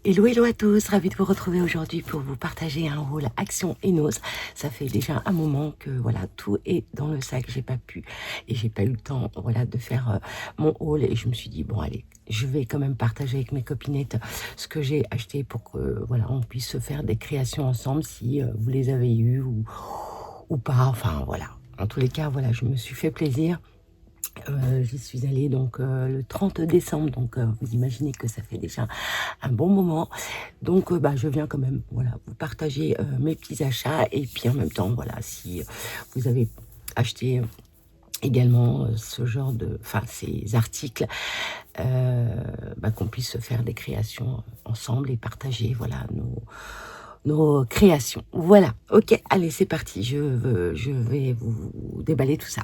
Hello, hello à tous, ravi de vous retrouver aujourd'hui pour vous partager un haul Action Enos. Ça fait déjà un moment que voilà, tout est dans le sac, j'ai pas pu et j'ai pas eu le temps voilà, de faire mon haul et je me suis dit bon allez, je vais quand même partager avec mes copinettes ce que j'ai acheté pour que voilà, on puisse se faire des créations ensemble si vous les avez eues ou pas, enfin voilà. En tous les cas, voilà, je me suis fait plaisir. J'y suis allée donc le 30 décembre, donc vous imaginez que ça fait déjà un bon moment. Donc bah, je viens quand même voilà, vous partager mes petits achats et puis en même temps, voilà, si vous avez acheté également ce genre de, enfin ces articles, bah, qu'on puisse se faire des créations ensemble et partager voilà nos créations. Voilà, ok, allez c'est parti, je vais vous déballer tout ça.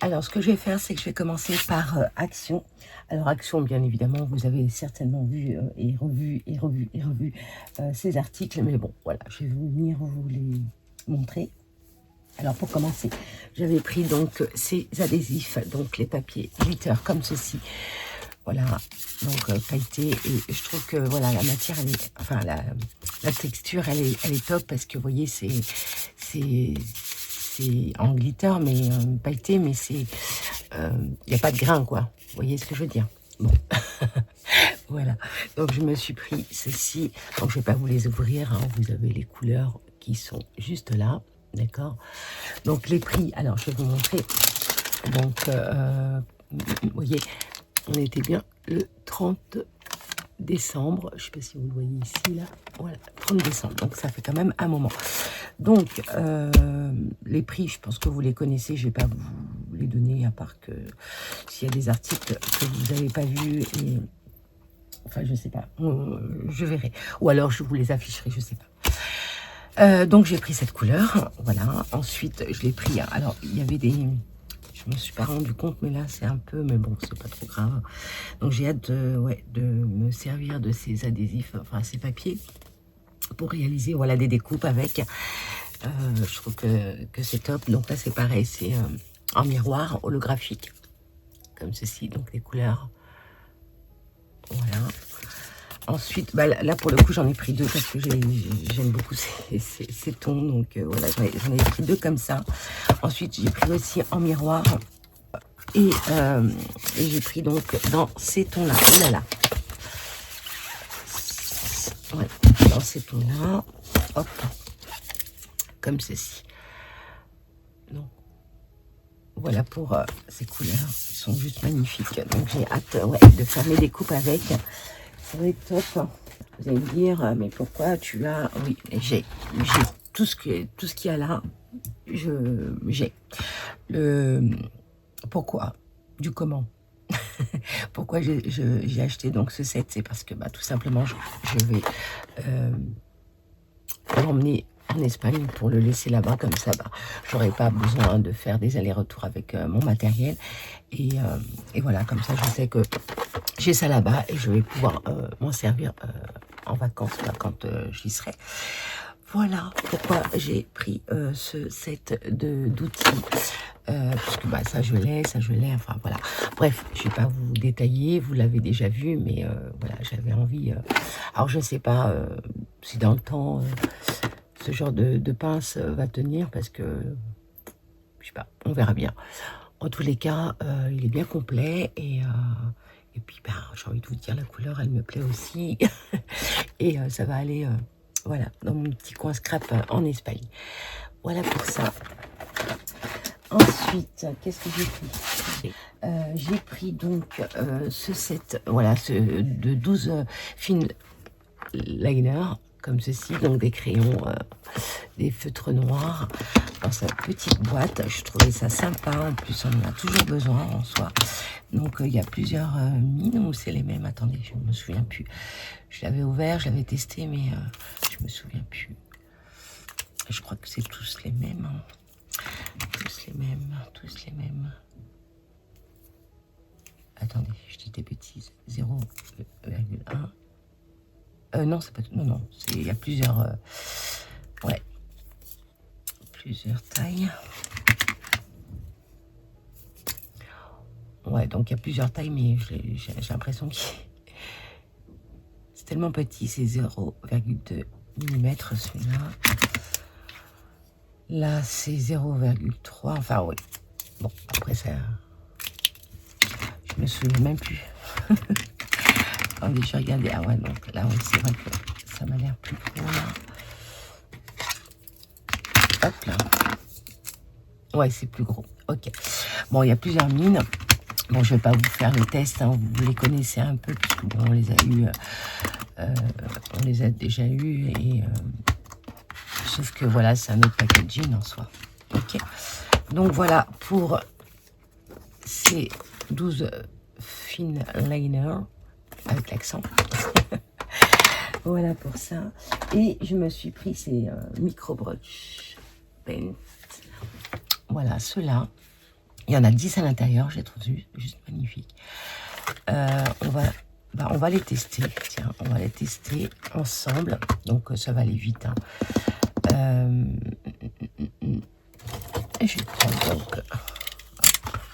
Alors, ce que je vais faire, c'est que je vais commencer par Action. Alors, Action, bien évidemment, vous avez certainement vu et revu ces articles. Mais bon, voilà, je vais venir vous les montrer. Alors, pour commencer, j'avais pris donc ces adhésifs, donc les papiers glitter comme ceci. Voilà, donc pailleté. Et je trouve que, voilà, la matière, elle est, enfin, la texture, elle est top parce que, vous voyez, c'est en glitter, mais pailleté, mais c'est... il n'y a pas de grain, quoi. Vous voyez ce que je veux dire? Bon. Voilà. Donc, je me suis pris ceci. Donc, je ne vais pas vous les ouvrir. Hein. Vous avez les couleurs qui sont juste là. D'accord? Donc, les prix. Alors, je vais vous montrer. Donc, vous voyez, on était bien le 30 décembre. Je ne sais pas si vous le voyez ici, là. Voilà, 30 décembre. Donc, ça fait quand même un moment. Donc, les prix, je pense que vous les connaissez. Je ne vais pas vous les donner, à part que s'il y a des articles que vous n'avez pas vus. Et, enfin, je ne sais pas. Je verrai. Ou alors, je vous les afficherai, je ne sais pas. Donc, j'ai pris cette couleur. Voilà. Ensuite, je l'ai pris. Alors, il y avait des... Je me suis pas rendu compte, mais là, c'est un peu... Mais bon, c'est pas trop grave. Donc, j'ai hâte de, ouais, de me servir de ces adhésifs, enfin, ces papiers, pour réaliser voilà, des découpes avec. Je trouve que c'est top. Donc là, c'est pareil, c'est en miroir holographique, comme ceci, donc les couleurs. Voilà. Ensuite, bah, là, pour le coup, j'en ai pris deux parce que j'aime beaucoup ces tons. Donc voilà, j'en ai pris deux comme ça. Ensuite, j'ai pris aussi en miroir. Et j'ai pris donc dans ces tons-là. Oh là là. Voilà, dans ces tons-là. Hop. Comme ceci. Donc, voilà pour ces couleurs, elles sont juste magnifiques. Donc j'ai hâte ouais, de faire mes découpes avec. Ça va être top. Vous allez me dire, mais pourquoi tu as... Oui, j'ai tout ce qu'il y a là. J'ai le pourquoi, du comment. Pourquoi j'ai acheté donc ce set, c'est parce que bah, tout simplement je vais l'emmener en Espagne pour le laisser là-bas, comme ça bah, j'aurai pas besoin de faire des allers-retours avec mon matériel et voilà, comme ça je sais que j'ai ça là-bas et je vais pouvoir m'en servir en vacances là, quand j'y serai. Voilà pourquoi j'ai pris ce set d'outils. Parce que bah, ça je l'ai, enfin voilà. Bref, je vais pas vous détailler, vous l'avez déjà vu, mais voilà, j'avais envie. Alors je sais pas si dans le temps ce genre de pince va tenir, parce que je sais pas, on verra bien. En tous les cas, il est bien complet et puis ben, j'ai envie de vous dire, la couleur elle me plaît aussi et ça va aller voilà, dans mon petit coin scrap en Espagne. Voilà pour ça. Ensuite, qu'est-ce que j'ai pris? J'ai pris donc ce set, voilà, de 12 fines liners, comme ceci, donc des crayons, des feutres noirs, dans sa petite boîte. Je trouvais ça sympa, en plus on en a toujours besoin en soi. Donc il y a plusieurs mines, ou c'est les mêmes, attendez, je me souviens plus. Je l'avais ouvert, je l'avais testé, mais je me souviens plus. Je crois que c'est tous les mêmes. Hein. Tous les mêmes. Attendez, je dis des bêtises. 0,1. Non, c'est pas tout. Non, il y a plusieurs. Ouais. Plusieurs tailles. Ouais, donc il y a plusieurs tailles, mais j'ai l'impression qu'il c'est tellement petit, c'est 0,2 mm celui-là. Là, c'est 0,3, enfin oui. Bon, après ça, je me souviens même plus. Attendez, je vais regarder. Ah ouais, donc là, oui, c'est vrai que ça m'a l'air plus gros, là. Hop là. Ouais, c'est plus gros. Ok. Bon, il y a plusieurs mines. Bon, je vais pas vous faire les tests, hein. Vous les connaissez un peu, puisque bon, on les a eu, on les a déjà eu, et sauf que voilà, c'est un autre packaging en soi. Ok. Donc voilà pour ces 12 fine liner avec l'accent. Voilà pour ça. Et je me suis pris ces micro brush paint. Voilà, ceux-là. Il y en a 10 à l'intérieur, je les trouve juste magnifiques. On va les tester. Tiens, on va les tester ensemble. Donc, ça va aller vite. Hein. Et je vais prendre donc...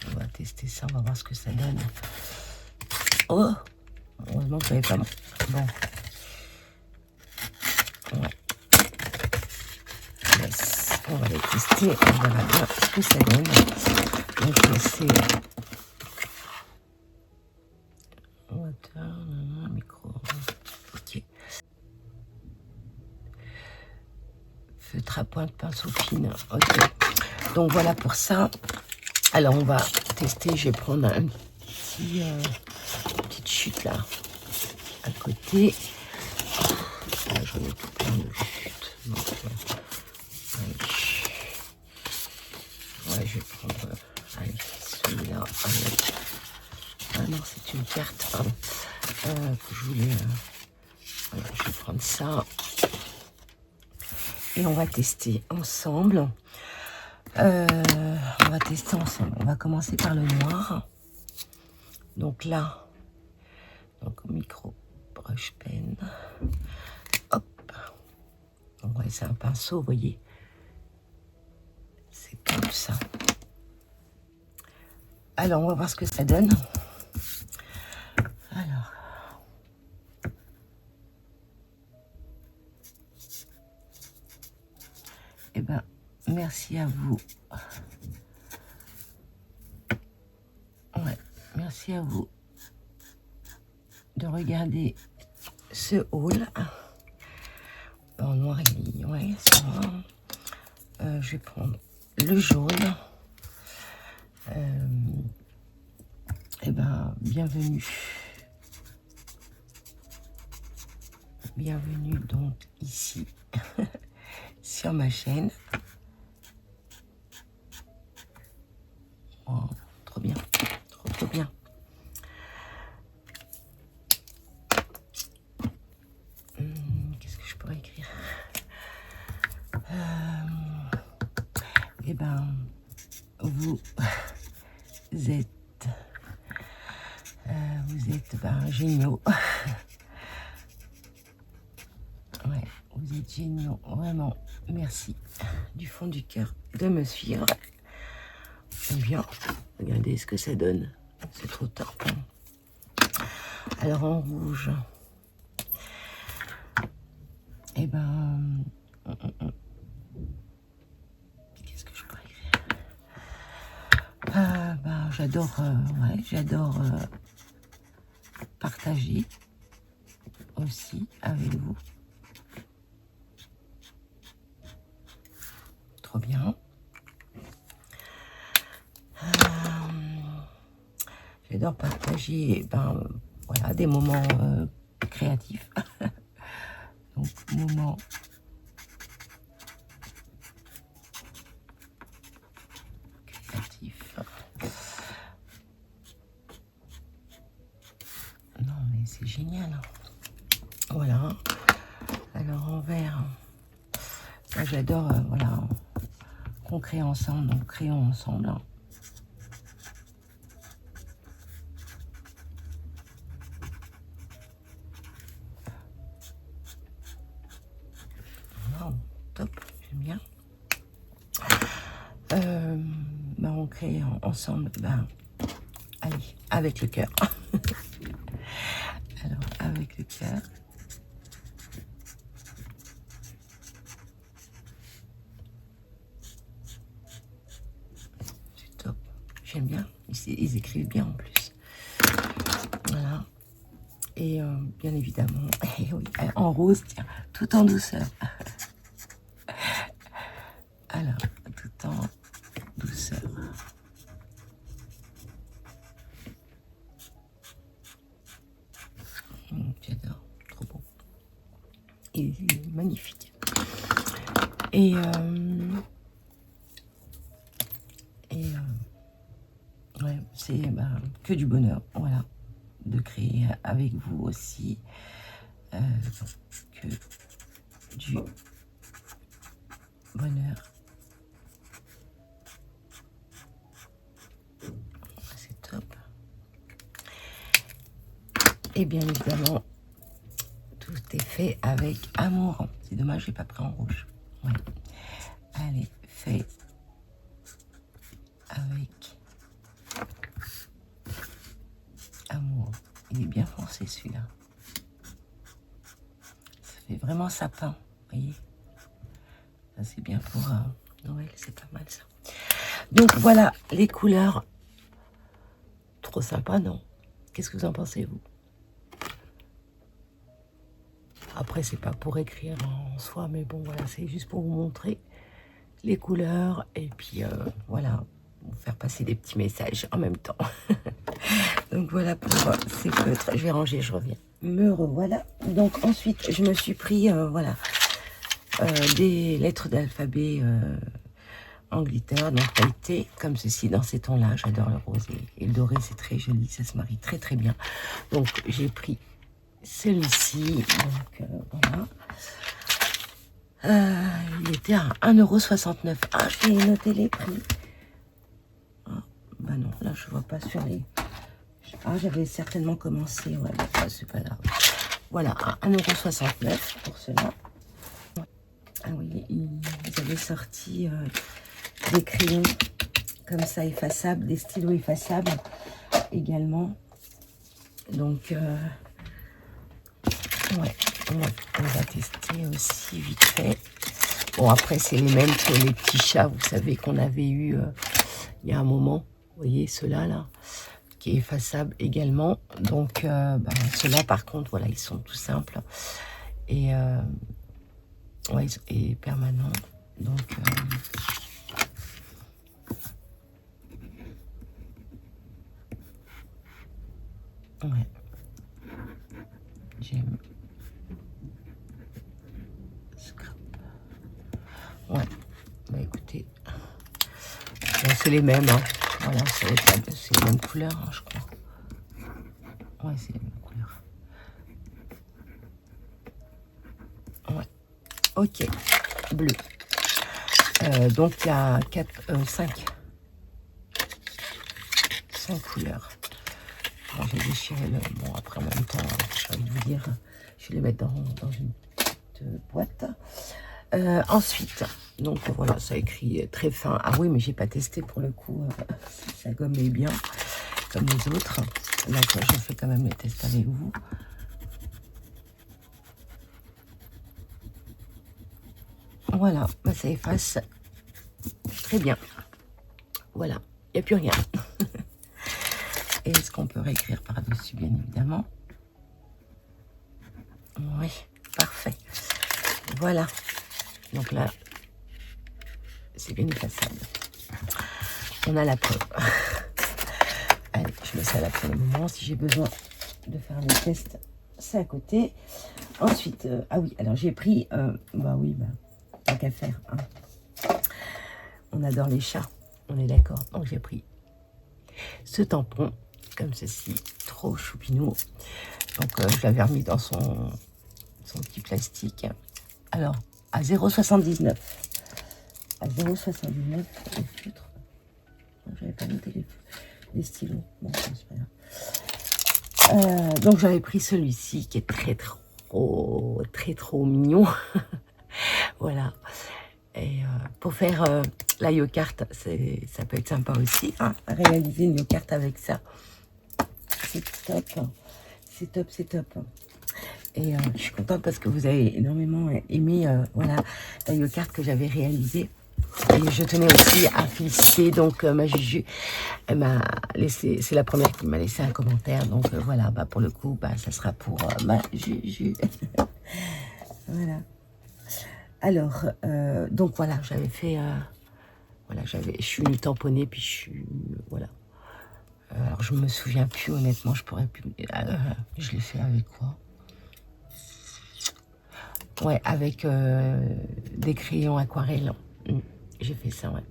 On va tester ça, on va voir ce que ça donne. Oh! Heureusement que ça n'est pas bon. Ouais. Yes. On va les tester, on verra bien ce que ça donne. Donc c'est water, micro. Ok. Feutre à pointe, pinceau fine. Ok. Donc voilà pour ça. Alors on va tester. Je vais prendre un petit petite chute là à côté. Là, j'en ai tout plein de chutes. Donc, ouais, je vais prendre celui-là. Ah non, c'est une carte que je voulais. Voilà, je vais prendre ça. Et on va tester ensemble. On va tester ensemble. On va commencer par le noir. Donc là, donc micro brush pen. Hop. Donc ouais, c'est un pinceau, vous voyez. C'est comme ça. Alors, on va voir ce que ça donne. Alors. Eh ben, merci à vous. Ouais, merci à vous de regarder ce haul en noir et gris. Ouais, ça va. Je vais prendre le jaune. Eh ben, bienvenue. Bienvenue donc ici sur ma chaîne. Oh, trop bien, trop bien. Qu'est-ce que je pourrais écrire? Eh ben, vous êtes géniaux. Ouais, vous êtes géniaux, vraiment. Merci du fond du cœur de me suivre. J'aime bien. Regardez ce que ça donne. C'est trop tard. Alors en rouge, eh ben, qu'est-ce que je pourrais écrire? J'adore, ouais, j'adore partager aussi avec vous. Trop bien. J'adore partager, voilà, des moments créatifs. Donc, moments créatifs. Non, mais c'est génial. Voilà. Alors, en vert, j'adore, voilà, qu'on crée ensemble, donc créons ensemble. Wow, top, j'aime bien. On crée ensemble, allez, avec le cœur. Alors, avec le cœur, J'aime bien. Ils écrivent bien en plus. Voilà. Et bien évidemment, et oui, en rose, tiens, tout en douceur. Alors, tout en douceur. J'adore, trop beau. Et magnifique. Et ouais, c'est que du bonheur, voilà, de créer avec vous aussi, que du bonheur. C'est top. Et bien évidemment, tout est fait avec amour. C'est dommage, j'ai pas pris en rouge. Ouais. Allez, fait avec amour. Il est bien foncé celui-là. Ça fait vraiment sapin, vous voyez. Ça c'est bien pour Noël, c'est pas mal ça. Donc voilà les couleurs. Trop sympa, non? Qu'est-ce que vous en pensez, vous? Après, c'est pas pour écrire en soi, mais bon, voilà, c'est juste pour vous montrer les couleurs et puis voilà, vous faire passer des petits messages en même temps. Donc voilà pour ces feutres. Je vais ranger, je reviens. Me revoilà. Donc ensuite, je me suis pris, voilà, des lettres d'alphabet en glitter, donc pailleté, comme ceci, dans ces tons-là. J'adore le rose et le doré, c'est très joli, ça se marie très très bien. Donc j'ai pris celui-ci, donc voilà. Il était à 1,69 €. Ah, j'ai noté les prix. Ah, bah non, là je vois pas sur les... Ah, j'avais certainement commencé, ouais, bah, c'est pas grave. Voilà, à 1,69 € pour cela. Ah oui, ils avaient sorti des crayons comme ça effaçables, des stylos effaçables également. Donc, ouais, on va tester aussi vite fait. Bon, après, c'est les mêmes que les petits chats, vous savez, qu'on avait eu il y a un moment. Vous voyez, ceux-là, là, qui est effaçable également. Donc, ceux-là, par contre, voilà, ils sont tout simples. Et, ouais, et permanents. Donc, ouais. J'aime. Scrap. Ouais. Bah écoutez. Bon, c'est les mêmes, hein. Voilà, c'est les mêmes couleurs, hein, je crois. Ouais, c'est les mêmes couleurs. Ouais. Ok. Bleu. Donc, il y a 5 couleurs. Bon, j'ai déchiré le... Bon, après, en même temps, j'ai envie de vous dire, je vais les mettre dans une petite boîte. Ensuite, donc voilà, ça écrit très fin. Ah oui, mais j'ai pas testé pour le coup. Si ça gommait bien, comme les autres. Là, je fais quand même les tests avec vous. Voilà, bah, ça efface très bien. Voilà, il n'y a plus rien. Et est-ce qu'on peut réécrire par-dessus, bien évidemment? Oui, parfait. Voilà. Donc là, c'est bien effaçable. On a la preuve. Allez, je mets ça là pour le moment. Si j'ai besoin de faire des tests, c'est à côté. Ensuite, ah oui, alors j'ai pris, bah oui, tant qu'à faire. Hein. On adore les chats, on est d'accord. Donc j'ai pris ce tampon, comme ceci, trop choupinou. Donc je l'avais remis dans son petit plastique. Alors, à 0,79. À 0,79, les feutres. J'avais pas noté les stylos. Bon, c'est pas grave. Donc j'avais pris celui-ci qui est très trop mignon. Voilà. Et pour faire la yo-carte, ça peut être sympa aussi. Hein, réaliser une yo-carte avec ça. C'est top. C'est top, c'est top. Et je suis contente parce que vous avez énormément aimé voilà, la yo-carte que j'avais réalisée. Et je tenais aussi à féliciter donc ma Juju. Elle m'a laissé, c'est la première qui m'a laissé un commentaire. Donc voilà, bah, pour le coup, bah, ça sera pour ma Juju. Voilà. Alors, donc voilà, j'avais fait... voilà, je suis venue tamponner, puis je suis... Voilà. Alors, je me souviens plus, honnêtement, je pourrais plus... je l'ai fait avec quoi? Ouais, avec des crayons aquarelles. J'ai fait ça, ouais.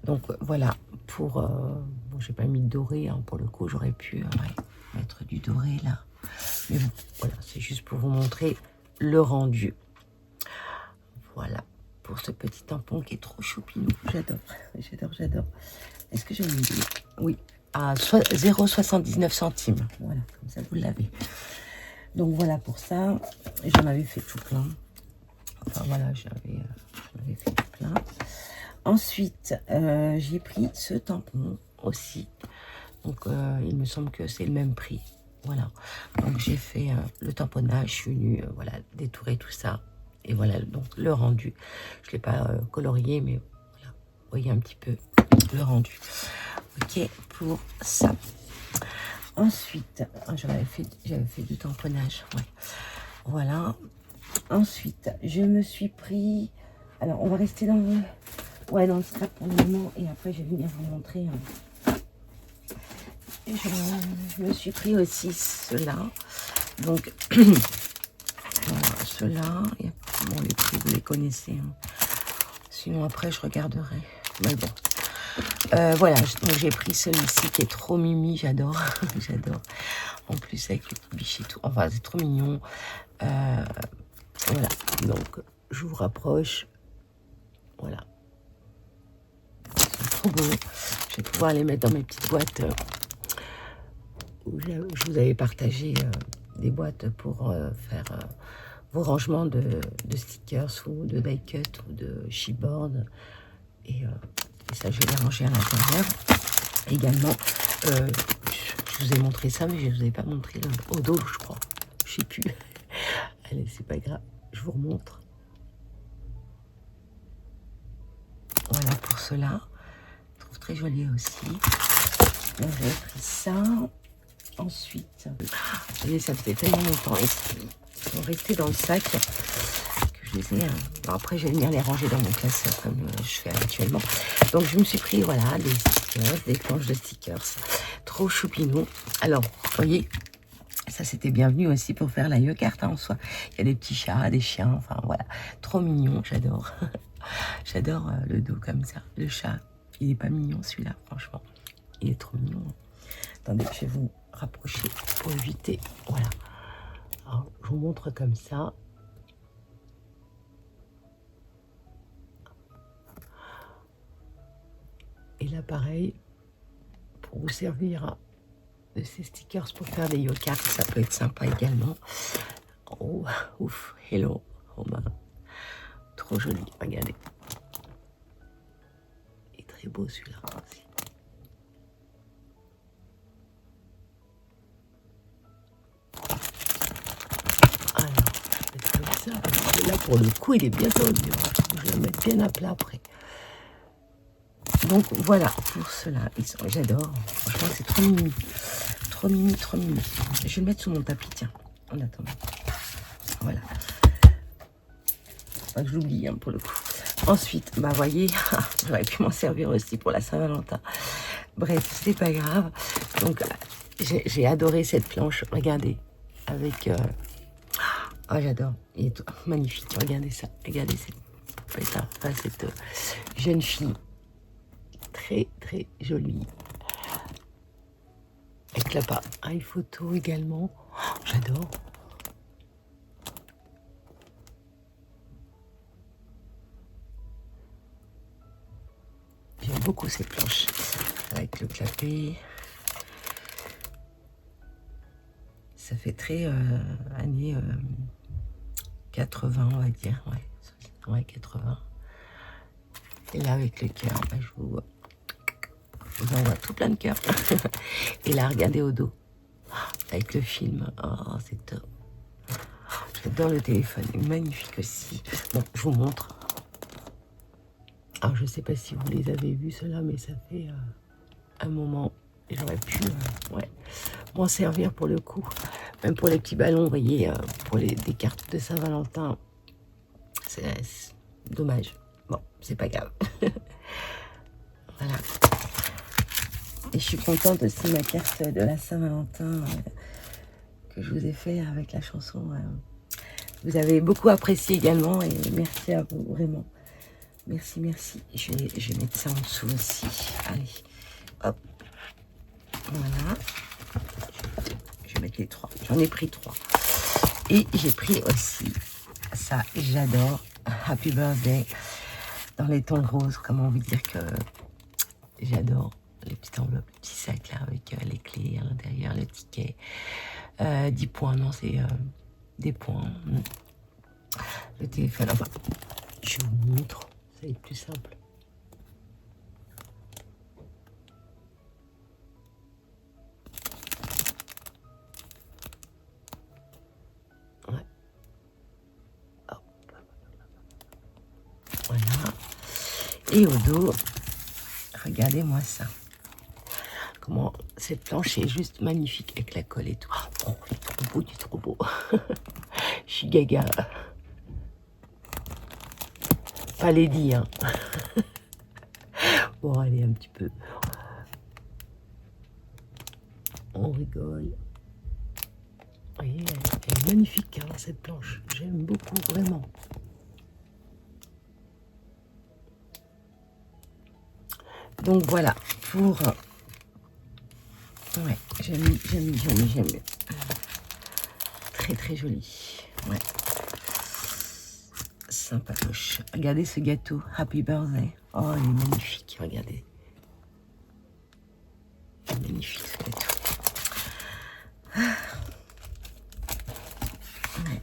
Donc, voilà, pour... bon, j'ai pas mis de doré, hein, pour le coup, j'aurais pu ouais, mettre du doré, là. Mais bon, voilà, c'est juste pour vous montrer le rendu. Voilà, pour ce petit tampon qui est trop choupinou. J'adore, j'adore, j'adore. Est-ce que j'ai mis? Oui, à 0,79 centimes. Voilà, comme ça, vous l'avez. Donc, voilà pour ça. J'en avais fait tout plein. Enfin, voilà, j'avais fait tout plein. Ensuite, j'ai pris ce tampon aussi. Donc, il me semble que c'est le même prix. Voilà. Donc, j'ai fait le tamponnage. Je suis venue, voilà, détourer tout ça. Et voilà, donc, le rendu. Je ne l'ai pas colorié, mais voilà. Vous voyez un petit peu le rendu. Ok, pour ça. Ensuite, j'avais fait du tamponnage. Ouais. Voilà. Ensuite, je me suis pris... Alors, on va rester dans le... Ouais, dans le scrap pour le moment. Et après, je vais venir vous montrer. Je me suis pris aussi ceux-là. Donc, voilà, ceux-là. Bon, les prix, vous les connaissez. Hein. Sinon, après, je regarderai. Mais bon. Voilà, donc j'ai pris celui-ci qui est trop mimi. J'adore. J'adore. En plus, avec le petit biche et tout. Enfin, c'est trop mignon. Voilà. Donc, je vous rapproche. Voilà. C'est trop beau. Je vais pouvoir les mettre dans mes petites boîtes où je vous avais partagé des boîtes pour faire vos rangements de stickers ou de die cut ou de chipboard. Et ça, je vais les ranger à l'intérieur. Également, je vous ai montré ça, mais je ne vous ai pas montré au dos, je crois. Je ne sais plus. Allez, c'est pas grave. Je vous remontre. Voilà pour cela. Je trouve très joli aussi. Donc, j'avais pris ça. Ensuite, vous voyez, ça faisait tellement longtemps. Ils sont restés dans le sac que je les ai. Bon, après, je vais venir les ranger dans mon classeur comme je fais habituellement. Donc, je me suis pris, voilà, des stickers, des planches de stickers. Trop choupinou. Alors, vous voyez, ça c'était bienvenu aussi pour faire la yo-carte en soi. Il y a des petits chats, des chiens, enfin voilà. Trop mignon, j'adore. J'adore le dos comme ça. Le chat, il est pas mignon celui-là, franchement. Il est trop mignon. Attendez, je vais vous rapprocher pour éviter. Voilà. Alors, je vous montre comme ça. Et là, pareil, pour vous servir de ces stickers pour faire des yo-cards, ça peut être sympa également. Oh, ouf, hello, Romain. Trop joli, regardez. Il est très beau celui-là aussi. Alors, je vais mettre comme ça, parce que là, pour le coup, il est bien tendu. Je vais le mettre bien à plat après. Donc, voilà, pour cela, j'adore. Franchement, c'est trop mimi. Trop mimi, trop mimi. Je vais le mettre sous mon tapis, tiens, en attendant. Voilà. Faut pas que j'oublie, hein, pour le coup. Ensuite, bah voyez, j'aurais pu m'en servir aussi pour la Saint-Valentin. Bref, c'est pas grave. Donc, j'ai adoré cette planche. Regardez, avec... oh, j'adore. Il est magnifique. Regardez ça. Regardez cette jeune fille. Très, très jolie. Avec l'appareil photo également. Oh, j'adore. J'aime beaucoup ces planches. Avec le clapet. Ça fait très années 80, on va dire. Ouais, 80. Et là, avec le cœur, bah, je vous envoie tout plein de cœur. Et là, regardez au dos. Avec le film. Oh, c'est top. J'adore le téléphone. Il est magnifique aussi. Bon, je vous montre. Alors, je sais pas si vous les avez vus, ceux-là, mais ça fait un moment. J'aurais pu ouais, m'en servir pour le coup. Même pour les petits ballons, vous voyez, pour des cartes de Saint-Valentin. C'est dommage. Bon, c'est pas grave. Voilà. Et je suis contente aussi ma carte de la Saint-Valentin que je vous ai fait avec la chanson. Vous avez beaucoup apprécié également et merci à vous, vraiment. Merci, merci. Je vais mettre ça en dessous aussi. Allez, hop. Voilà. Je vais mettre les 3. J'en ai pris 3. Et j'ai pris aussi, ça j'adore, Happy Birthday dans les tons roses. Comment vous dire que j'adore les petites enveloppes, les petits sacs là avec les clés à l'intérieur, les tickets. 10 points, non, c'est des points. Le téléphone, enfin, je vous montre, ça va être plus simple. Ouais. Hop. Voilà. Et au dos, regardez-moi ça. Comment cette planche est juste magnifique avec la colle et tout. Oh, il est trop beau, il est trop beau. Je suis gaga. Pas les dire. Hein. Bon, allez, un petit peu. On rigole. Vous voyez, elle est magnifique, hein, cette planche. J'aime beaucoup, vraiment. Donc voilà, pour... Ouais, j'aime. Très, très joli. Ouais. Sympatoche. Regardez ce gâteau. Happy birthday. Oh, il est magnifique. Regardez. Il est magnifique, ce gâteau. Ouais.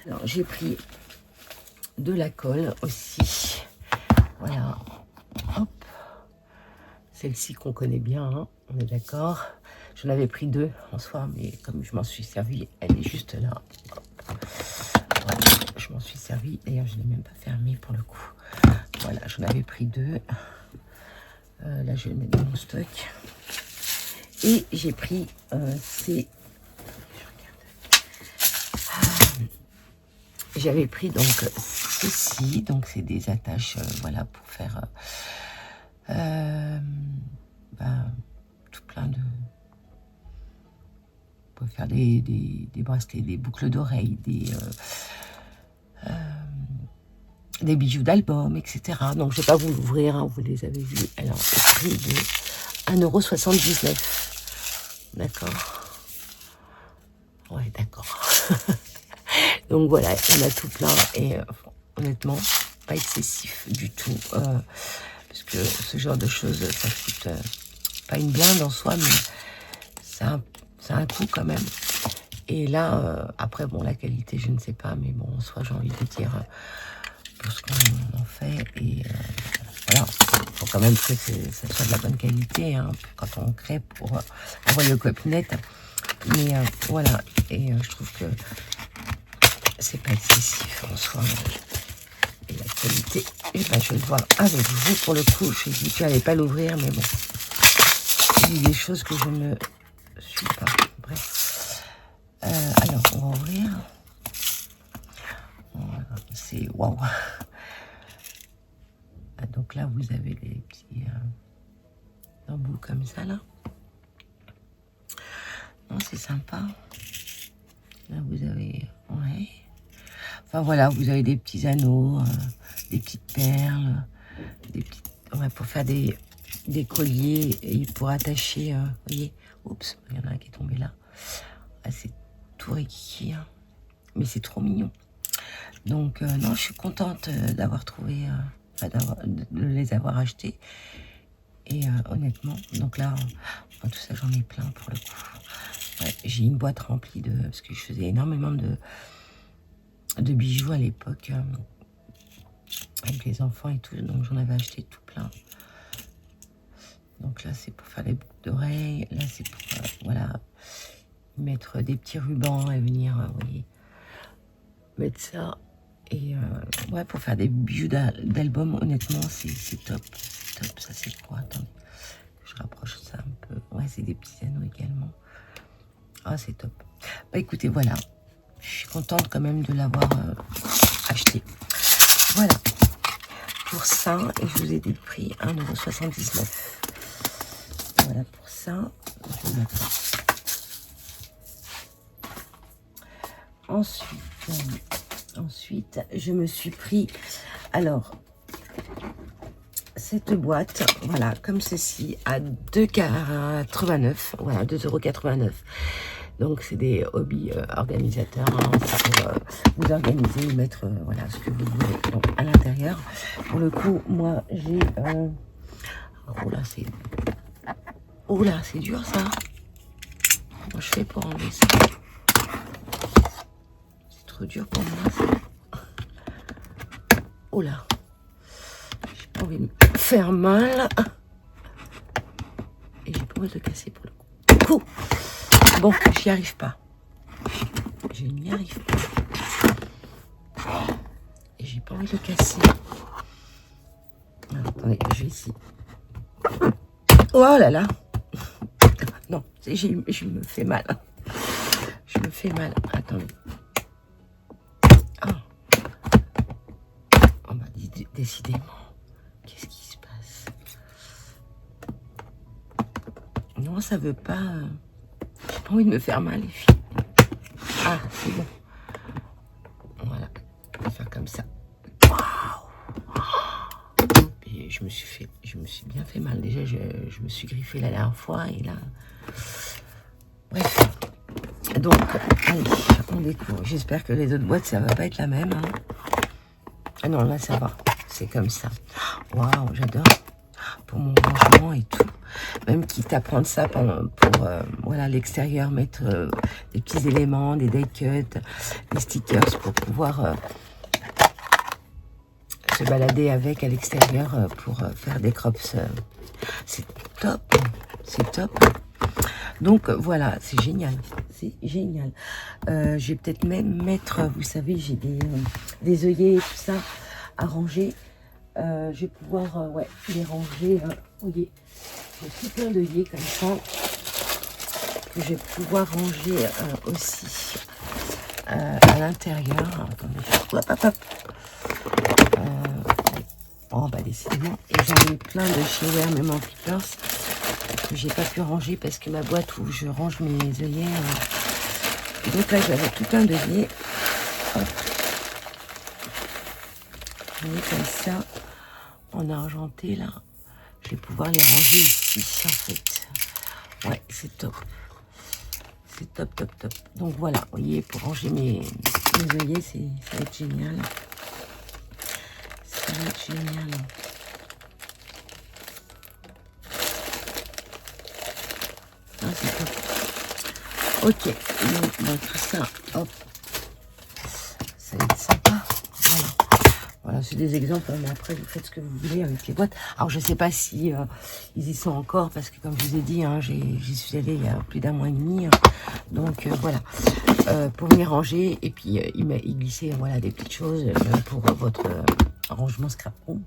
Alors, j'ai pris de la colle aussi. Voilà. Hop. Celle-ci qu'on connaît bien, hein, on est d'accord. J'en avais pris 2 en soi, mais comme je m'en suis servi, elle est juste là. Voilà, je m'en suis servi. D'ailleurs, je ne l'ai même pas fermée pour le coup. Voilà, j'en avais pris 2. Là, je vais le mettre dans mon stock. Et j'ai pris ces... J'avais pris donc ceci. Donc, c'est des attaches, voilà, pour faire... tout plein de... Pour faire des bracelets, des boucles d'oreilles, des bijoux d'album, etc. Donc, je ne vais pas vous l'ouvrir, hein, vous les avez vus. Alors, au prix de 1,79 €. D'accord. Ouais, d'accord. Donc, voilà, on a tout plein. Et honnêtement, pas excessif du tout. Parce que ce genre de choses, ça coûte pas une blinde en soi, mais ça a un coût quand même. Et là, après, bon, la qualité, je ne sais pas, mais bon, en soi, j'ai envie de dire pour ce qu'on en fait. Et voilà, il faut quand même que ça soit de la bonne qualité, hein, quand on crée pour envoyer au copinette. Mais voilà, et je trouve que c'est pas excessif en soi. Et la qualité, et ben, je vais le voir avec vous. Pour le coup, je dis que je n'allais pas l'ouvrir, mais bon, il y a des choses que je ne suis pas. Bref. Alors, on va ouvrir. C'est waouh. Donc là, vous avez les petits embouts comme ça, là. Non, c'est sympa. Là, vous avez... Ouais. Enfin, voilà, vous avez des petits anneaux, des petites perles, des petites... Ouais, pour faire des colliers et pour attacher... vous voyez. Oups, il y en a un qui est tombé là. Ah, c'est tout rikiki, hein. Mais c'est trop mignon. Donc, non, je suis contente d'avoir trouvé... de les avoir achetés. Et honnêtement, donc là, tout ça, j'en ai plein pour le coup. Ouais, j'ai une boîte remplie de... Parce que je faisais énormément de bijoux à l'époque. Avec les enfants et tout. Donc j'en avais acheté tout plein. Donc là, c'est pour faire les boucles d'oreilles. Là, c'est pour, voilà, mettre des petits rubans et venir, vous voyez, mettre ça. Et ouais, pour faire des bijoux d'album, honnêtement, c'est top. C'est top. Ça, c'est quoi? Attendez, je rapproche ça un peu. Ouais, c'est des petits anneaux également. Ah, c'est top. Bah écoutez, voilà. Je suis contente quand même de l'avoir acheté. Voilà. Pour ça, et je vous ai dit le prix, 1,79 €. Voilà pour ça. Je vais mettre ça. Ensuite, je me suis pris, alors, cette boîte, voilà, comme ceci, à 2,89 €, voilà, 2,89 €. Donc, c'est des hobbies organisateurs, hein, pour vous organiser, mettre, voilà, ce que vous voulez. Donc, à l'intérieur, pour le coup, moi, j'ai, oh là, c'est dur, ça. Comment je fais pour enlever ça? C'est trop dur pour moi, ça. Oh là. J'ai pas envie de me faire mal. Et j'ai pas envie de le casser pour le coup. Bon, j'y arrive pas. Je n'y arrive pas. Et j'ai pas envie de le casser. Alors, attendez, je vais ici. Oh là là. Non, je me fais mal. Je me fais mal. Attendez. Ah. Oh bah, décidément. Qu'est-ce qui se passe? Non, ça veut pas. J'ai pas envie de me faire mal, les filles. Ah, c'est bon. Voilà. On va faire comme ça. Waouh! Et je me suis bien fait mal. Déjà, je me suis griffé la dernière fois et là. Bref. Donc, allez, on découvre. J'espère que les autres boîtes, ça va pas être la même. Hein. Ah non, là, ça va. C'est comme ça. Waouh, j'adore. Pour mon rangement et tout. Même quitte à prendre ça pour voilà, l'extérieur, mettre des petits éléments, des die cuts, des stickers pour pouvoir se balader avec à l'extérieur pour faire des crops. C'est top. C'est top. Donc voilà, c'est génial. C'est génial. Je vais peut-être même mettre, vous savez, j'ai des œillets et tout ça à ranger. Je vais pouvoir ouais, les ranger. Vous voyez, j'ai tout plein d'œillets comme ça que je vais pouvoir ranger aussi à l'intérieur. Attendez, hop, hop, hop. Oh bah décidément, et j'en ai plein de chez Hermès Flippers que j'ai pas pu ranger parce que ma boîte où je range mes œillets. Donc là j'avais tout plein d'œillets. Hop. Je mets comme ça en argenté là. Je vais pouvoir les ranger ici en fait. Ouais, c'est top. C'est top, top, top. Donc voilà, vous voyez, pour ranger mes œillets, ça va être génial. Ça va être génial. Ah, c'est top. Ok, donc bah, tout ça, hop. Ça va être sympa. Voilà. Voilà, c'est des exemples, mais après vous faites ce que vous voulez avec les boîtes. Alors je sais pas si ils y sont encore, parce que comme je vous ai dit, hein, j'y suis allée il y a plus d'1 mois et demi. Hein. Donc voilà, pour venir ranger et puis y glisser voilà, des petites choses pour votre rangement scrap room.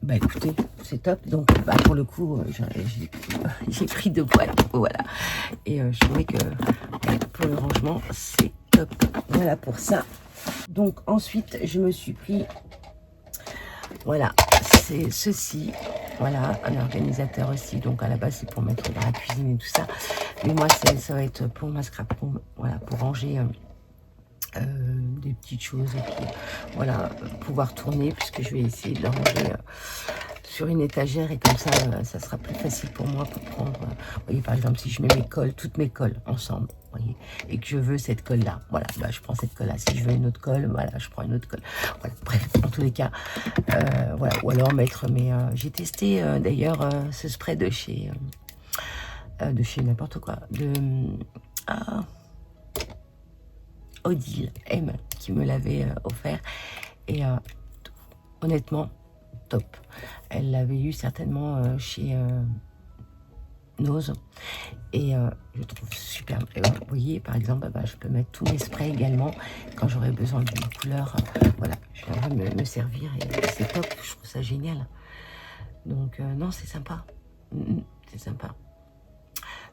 Bah écoutez, c'est top. Donc bah, pour le coup, j'ai pris 2 boîtes, voilà. Et je trouvais que pour le rangement, c'est top. Voilà pour ça. Donc ensuite, je me suis pris, voilà, c'est ceci. Voilà, un organisateur aussi. Donc à la base, c'est pour mettre dans la cuisine et tout ça. Mais moi, ça va être pour ma scrap room, voilà, pour ranger des petites choses et puis voilà, pouvoir tourner puisque je vais essayer de le ranger sur une étagère et comme ça, ça sera plus facile pour moi pour prendre, vous voyez, par exemple, si je mets mes colles, toutes mes colles ensemble, vous voyez, et que je veux cette colle là, voilà, bah, je prends cette colle là. Si je veux une autre colle, voilà, je prends une autre colle. Voilà, bref, en tous les cas, voilà, ou alors mettre mes, j'ai testé d'ailleurs ce spray de chez n'importe quoi, de Odile M qui me l'avait offert et honnêtement top. Elle l'avait eu certainement chez Nose. Et je trouve superbe. Et vous voyez, par exemple, bah, je peux mettre tous mes sprays également quand j'aurai besoin d'une couleur. Voilà, je viendrai me servir et c'est top. Je trouve ça génial. Donc, non, c'est sympa. C'est sympa.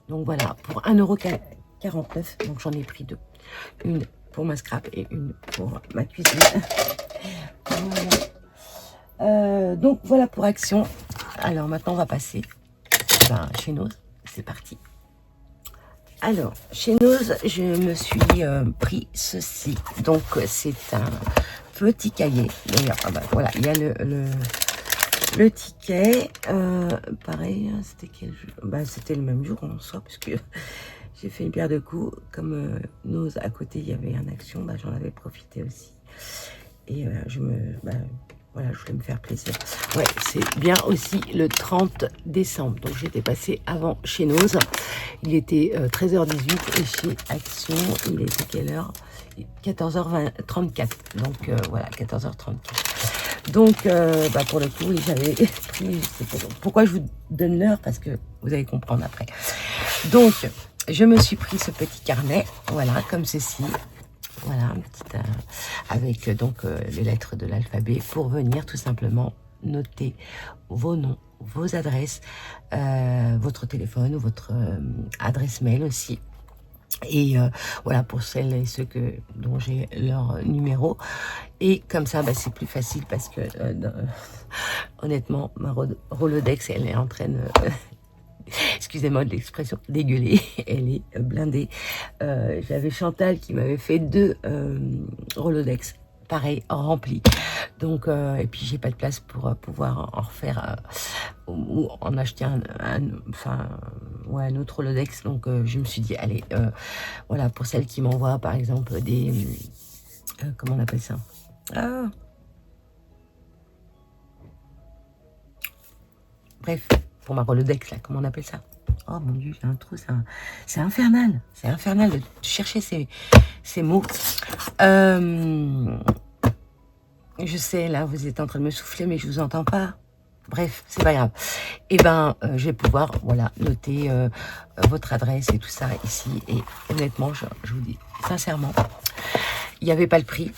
Donc, voilà, pour 1,49 €. Donc, j'en ai pris deux. Une pour ma scrap et une pour ma cuisine. Voilà. Donc, voilà pour Action. Alors, maintenant, on va passer chez Nose. C'est parti. Alors, chez Nose, je me suis pris ceci. Donc, c'est un petit cahier. D'ailleurs, voilà, il y a le ticket. Pareil, c'était quel jour? C'était le même jour en soi, parce que j'ai fait une paire de coups. Comme Nose, à côté, il y avait un Action, j'en avais profité aussi. Et voilà, je voulais me faire plaisir. Ouais, c'est bien aussi le 30 décembre. Donc, j'étais passée avant chez Nose. Il était 13h18 et chez Action, il était quelle heure? 14h34. Donc, voilà, 14h34. Donc, pour le coup, j'avais pris... Pourquoi je vous donne l'heure? Parce que vous allez comprendre après. Donc, je me suis pris ce petit carnet, voilà, comme ceci. Voilà, un petit, avec donc les lettres de l'alphabet pour venir tout simplement noter vos noms, vos adresses, votre téléphone ou votre adresse mail aussi. Et voilà, pour celles et ceux dont j'ai leur numéro. Et comme ça, c'est plus facile parce que honnêtement, ma Rolodex, elle est en train de... excusez-moi de l'expression, dégueulée, elle est blindée. J'avais Chantal qui m'avait fait 2 Rolodex, pareil, remplis. Donc, et puis j'ai pas de place pour pouvoir en refaire ou en acheter un autre Rolodex. Donc, je me suis dit, allez, voilà, pour celles qui m'envoient par exemple des... comment on appelle ça? Bref, pour ma Rolodex, là, comment on appelle ça? Oh mon Dieu, j'ai un trou, c'est infernal. C'est infernal de chercher ces mots. Je sais, là, vous êtes en train de me souffler, mais je vous entends pas. Bref, c'est pas grave. Et je vais pouvoir, voilà, noter votre adresse et tout ça ici. Et honnêtement, je vous dis sincèrement, il n'y avait pas le prix.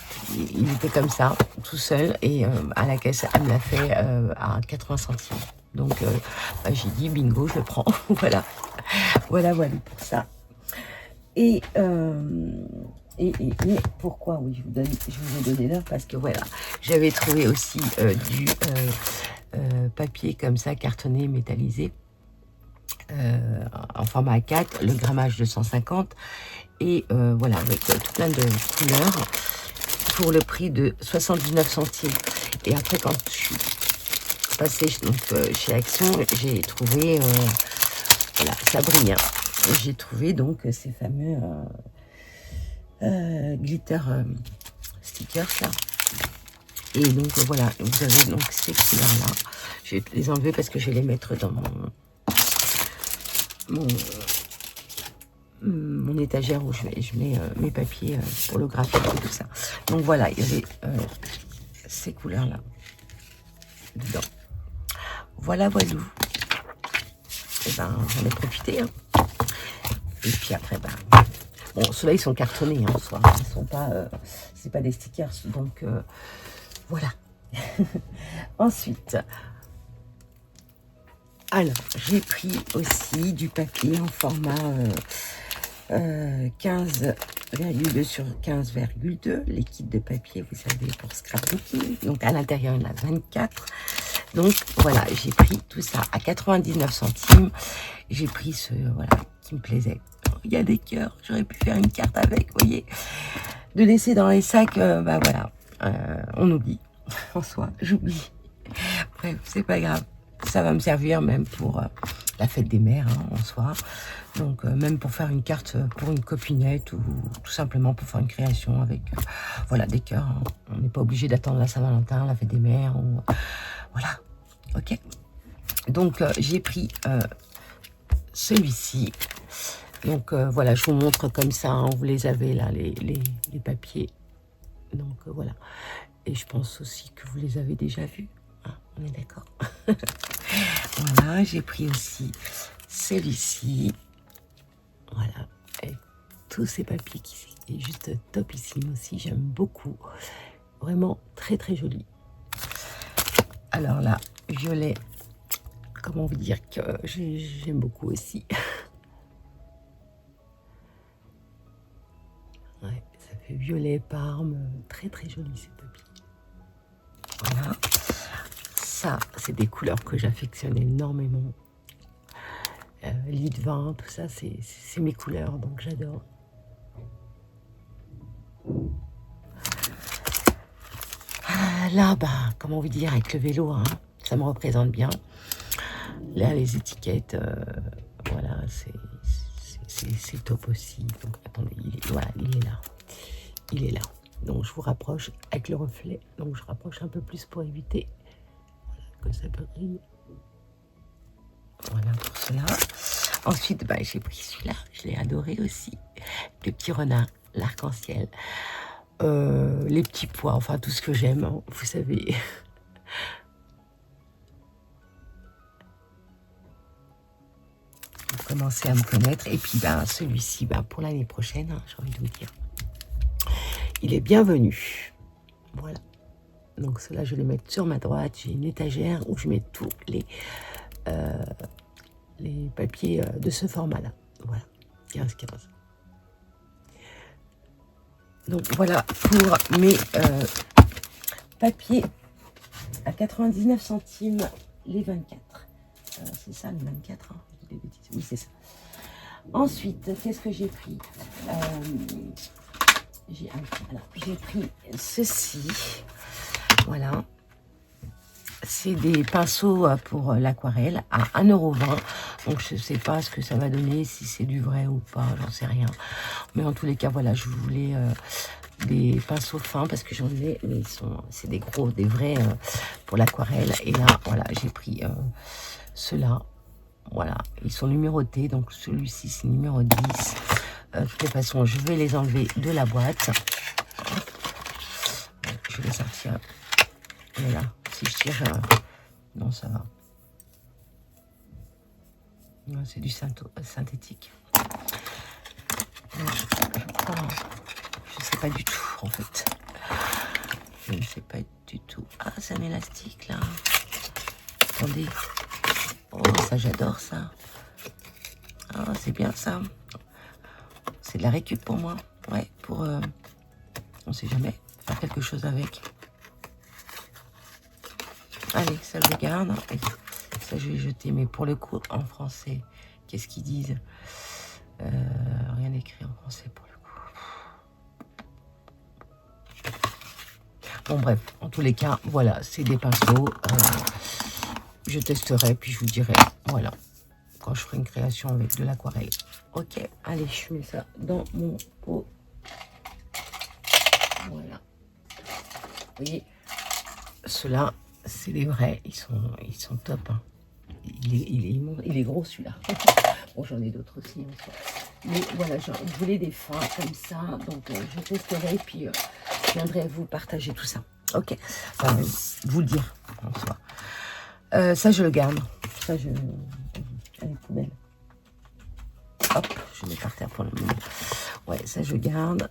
Il était comme ça, tout seul. Et à la caisse, elle me l'a fait à 80 centimes. Donc, j'ai dit, bingo, je le prends. Voilà. Voilà pour ça. Et pourquoi? Oui, je vous ai donné l'heure parce que voilà, j'avais trouvé aussi du papier comme ça, cartonné, métallisé, en format A4, le grammage 250. Et voilà, avec tout plein de couleurs pour le prix de 79 centimes. Et après, quand je suis passée chez Action, j'ai trouvé, voilà, ça brille. J'ai trouvé donc ces fameux glitter stickers là. Et donc voilà, vous avez donc ces couleurs là. Je vais les enlever parce que je vais les mettre dans mon étagère où je mets mes papiers pour le graphique et tout ça. Donc voilà, il y avait ces couleurs là dedans. Voilà. Et j'en ai profité. Et puis après, bon, ceux-là, ils sont cartonnés en soi. Ils sont pas... c'est pas des stickers. Donc, voilà. Ensuite, alors, j'ai pris aussi du papier en format 15,2 sur 15,2. Les kits de papier, vous savez, pour scrapbooking. Donc, à l'intérieur, il y en a 24. Donc, voilà, j'ai pris tout ça à 99 centimes. J'ai pris ce, voilà, qui me plaisait. Il y a des cœurs, j'aurais pu faire une carte avec, vous voyez. De laisser dans les sacs, voilà, on oublie. En soi, j'oublie. Bref, c'est pas grave. Ça va me servir même pour la fête des mères, en soi. Donc, même pour faire une carte pour une copinette ou tout simplement pour faire une création avec, voilà, des cœurs. Hein. On n'est pas obligé d'attendre la Saint-Valentin, la fête des mères, ou... Voilà, ok. Donc, j'ai pris celui-ci. Donc, voilà, je vous montre comme ça. Hein, vous les avez là, les papiers. Donc, voilà. Et je pense aussi que vous les avez déjà vus. Hein, on est d'accord. Voilà, j'ai pris aussi celui-ci, voilà, avec tous ces papiers qui est juste topissime aussi, j'aime beaucoup, vraiment très très joli. Alors là, violet, comment vous dire que j'aime beaucoup aussi. Ouais, ça fait violet, parme, très très joli ces papiers. Voilà, ça c'est des couleurs que j'affectionne énormément. Lit de vin, tout ça, c'est mes couleurs, donc j'adore. Là, bah, comment vous dire, avec le vélo, hein, ça me représente bien. Là, les étiquettes, voilà, c'est top aussi. Donc, attendez, voilà, il est là. Il est là. Donc, je vous rapproche avec le reflet. Donc, je rapproche un peu plus pour éviter que ça brille. Voilà pour cela. Ensuite, bah, j'ai pris celui-là. Je l'ai adoré aussi. Le petit renard, l'arc-en-ciel. Les petits pois, enfin tout ce que j'aime, hein, vous savez. Vous commencez à me connaître. Et puis ben, celui-ci, ben, pour l'année prochaine, hein, j'ai envie de vous dire, il est bienvenu. Voilà. Donc cela, je vais les mettre sur ma droite. J'ai une étagère où je mets tous les papiers de ce format-là. Voilà, 15-15. Donc voilà pour mes papiers à 99 centimes les 24. C'est ça, les 24, hein, je dis des bêtises. Oui, c'est ça. Ensuite, qu'est-ce que j'ai pris? J'ai pris ceci. Voilà. C'est des pinceaux pour l'aquarelle à 1,20 €. Donc, je ne sais pas ce que ça va donner, si c'est du vrai ou pas, j'en sais rien. Mais en tous les cas, voilà, je voulais des pinceaux fins parce que j'en ai, mais c'est des gros, des vrais pour l'aquarelle. Et là, voilà, j'ai pris ceux-là. Voilà, ils sont numérotés. Donc, celui-ci, c'est numéro 10. De toute façon, je vais les enlever de la boîte. Je vais les sortir. Voilà. Si je tire, non, ça va. C'est du synthétique. Je sais pas du tout, en fait. Je ne sais pas du tout. Ah, c'est un élastique, là. Attendez. Oh, ça, j'adore, ça. Ah, c'est bien, ça. C'est de la récup pour moi. Ouais, pour... on sait jamais. Faire quelque chose avec. Allez, ça je garde. Ça je vais jeter. Mais pour le coup, en français, qu'est-ce qu'ils disent? Rien écrit en français pour le coup. Bon bref, en tous les cas, voilà, c'est des pinceaux. Je testerai, puis je vous dirai, voilà, quand je ferai une création avec de l'aquarelle. Ok, allez, je mets ça dans mon pot. Voilà. Vous voyez, ceux-là, c'est des vrais, ils sont top. Hein. Il est gros celui-là. Bon, j'en ai d'autres aussi. Hein, mais voilà, je voulais des fins comme ça. Donc, je testerai et puis je viendrai vous partager tout ça. Ok. Enfin, vous le dire en soi. Ça, je le garde. Ça, allez, poubelle. Hop, je mets par terre pour le moment. Ouais, ça, je garde.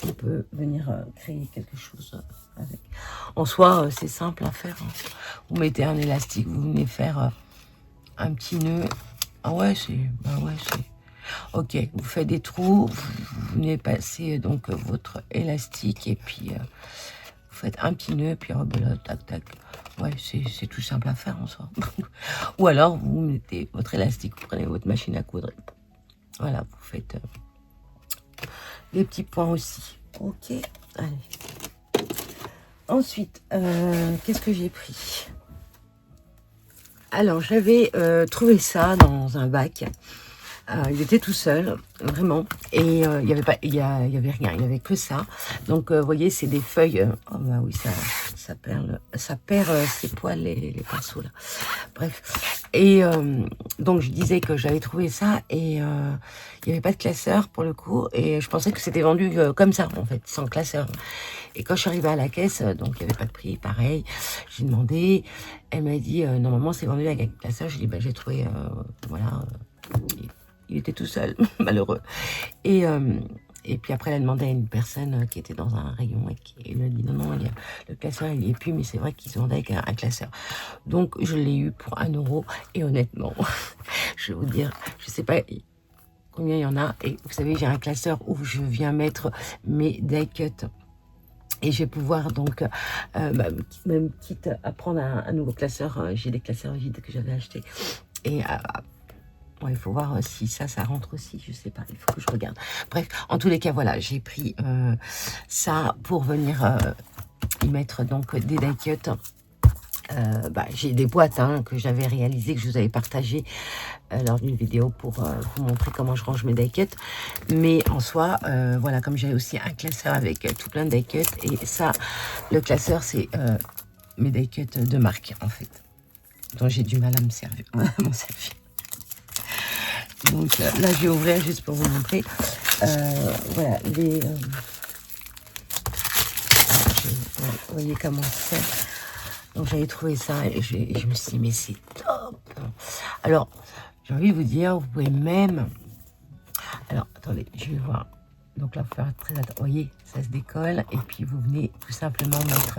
On peut venir créer quelque chose avec. En soi, c'est simple à faire. Hein. Vous mettez un élastique, vous venez faire un petit nœud. Ah ouais, c'est... Bah ouais, c'est... Ok, vous faites des trous, vous venez passer donc votre élastique et puis vous faites un petit nœud, puis rebelote, tac, tac. Ouais, c'est tout simple à faire en soi. Ou alors, vous mettez votre élastique, vous prenez votre machine à coudre. Voilà, vous faites... des petits points aussi. Ok, allez. Ensuite, qu'est-ce que j'ai pris? Alors, j'avais trouvé ça dans un bac. Il était tout seul, vraiment. Et il y avait pas, il y avait rien, il y avait que ça. Donc, vous voyez, c'est des feuilles. Oh bah oui, ça perd ses poils, les pinceaux là. Bref. Et donc, je disais que j'avais trouvé ça et il n'y avait pas de classeur pour le coup. Et je pensais que c'était vendu comme ça, en fait, sans classeur. Et quand je suis arrivée à la caisse, donc il n'y avait pas de prix, pareil. J'ai demandé. Elle m'a dit, normalement, c'est vendu avec classeur. J'ai dit, bah, j'ai trouvé, voilà. Il était tout seul, malheureux. Et puis après, elle a demandé à une personne qui était dans un rayon et qui lui a dit non, le classeur, il n'y est plus, mais c'est vrai qu'ils se vendaient avec un classeur. Donc, je l'ai eu pour 1 euro. Et honnêtement, je vais vous dire, je ne sais pas combien il y en a. Et vous savez, j'ai un classeur où je viens mettre mes die cuts. Et je vais pouvoir donc, même quitte à prendre un nouveau classeur, j'ai des classeurs vides que j'avais achetés. Et ouais, il faut voir si ça rentre aussi, je sais pas, il faut que je regarde. Bref, en tous les cas, voilà, j'ai pris ça pour venir y mettre donc des die cuts. J'ai des boîtes que j'avais réalisées, que je vous avais partagées lors d'une vidéo pour vous montrer comment je range mes die cuts. Mais en soi, voilà, comme j'ai aussi un classeur avec tout plein de die cuts, et ça, le classeur, c'est mes die cuts de marque, en fait, dont j'ai du mal à m'en servir. Donc là, je vais ouvrir juste pour vous montrer. Voilà, les... vous voyez comment c'est. Donc j'avais trouvé ça et je me suis dit, mais c'est top. Alors, j'ai envie de vous dire, vous pouvez même... Alors, attendez, je vais voir. Donc là, il faut faire très attention. Vous voyez, ça se décolle. Et puis, vous venez tout simplement mettre,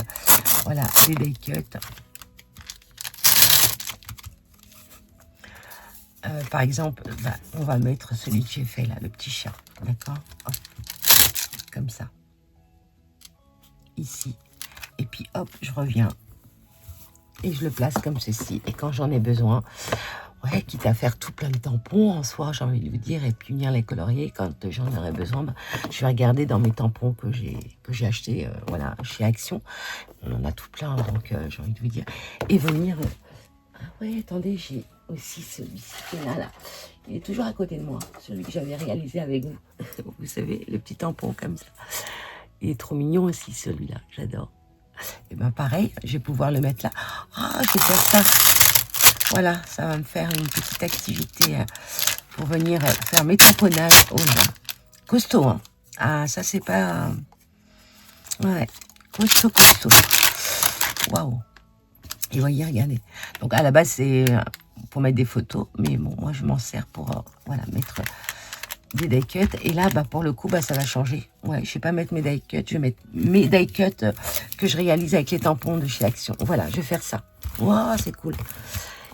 voilà, les die cuts. Par exemple, on va mettre celui que j'ai fait là, le petit chat. D'accord? Comme ça. Ici. Et puis, hop, je reviens. Et je le place comme ceci. Et quand j'en ai besoin, ouais, quitte à faire tout plein de tampons en soi, j'ai envie de vous dire, et puis venir les colorier quand j'en aurai besoin, je vais regarder dans mes tampons que j'ai achetés voilà, chez Action. On en a tout plein, donc j'ai envie de vous dire. Et venir... Ah ouais, attendez, j'ai aussi celui-ci qui est là. Il est toujours à côté de moi, celui que j'avais réalisé avec vous. Vous savez, le petit tampon comme ça. Il est trop mignon aussi, celui-là, j'adore. Et bien pareil, je vais pouvoir le mettre là. Ah, je vais faire ça. Voilà, ça va me faire une petite activité pour venir faire mes tamponnages. Oh là, costaud, hein. Ah, ça c'est pas... ouais, costaud. Waouh. Et voyez, regardez. Donc à la base, c'est pour mettre des photos. Mais bon, moi, je m'en sers pour voilà, mettre des die cuts. Et là, pour le coup, ça va changer. Ouais, je vais pas mettre mes die cuts. Je vais mettre mes die cuts que je réalise avec les tampons de chez Action. Voilà, je vais faire ça. Waouh, c'est cool.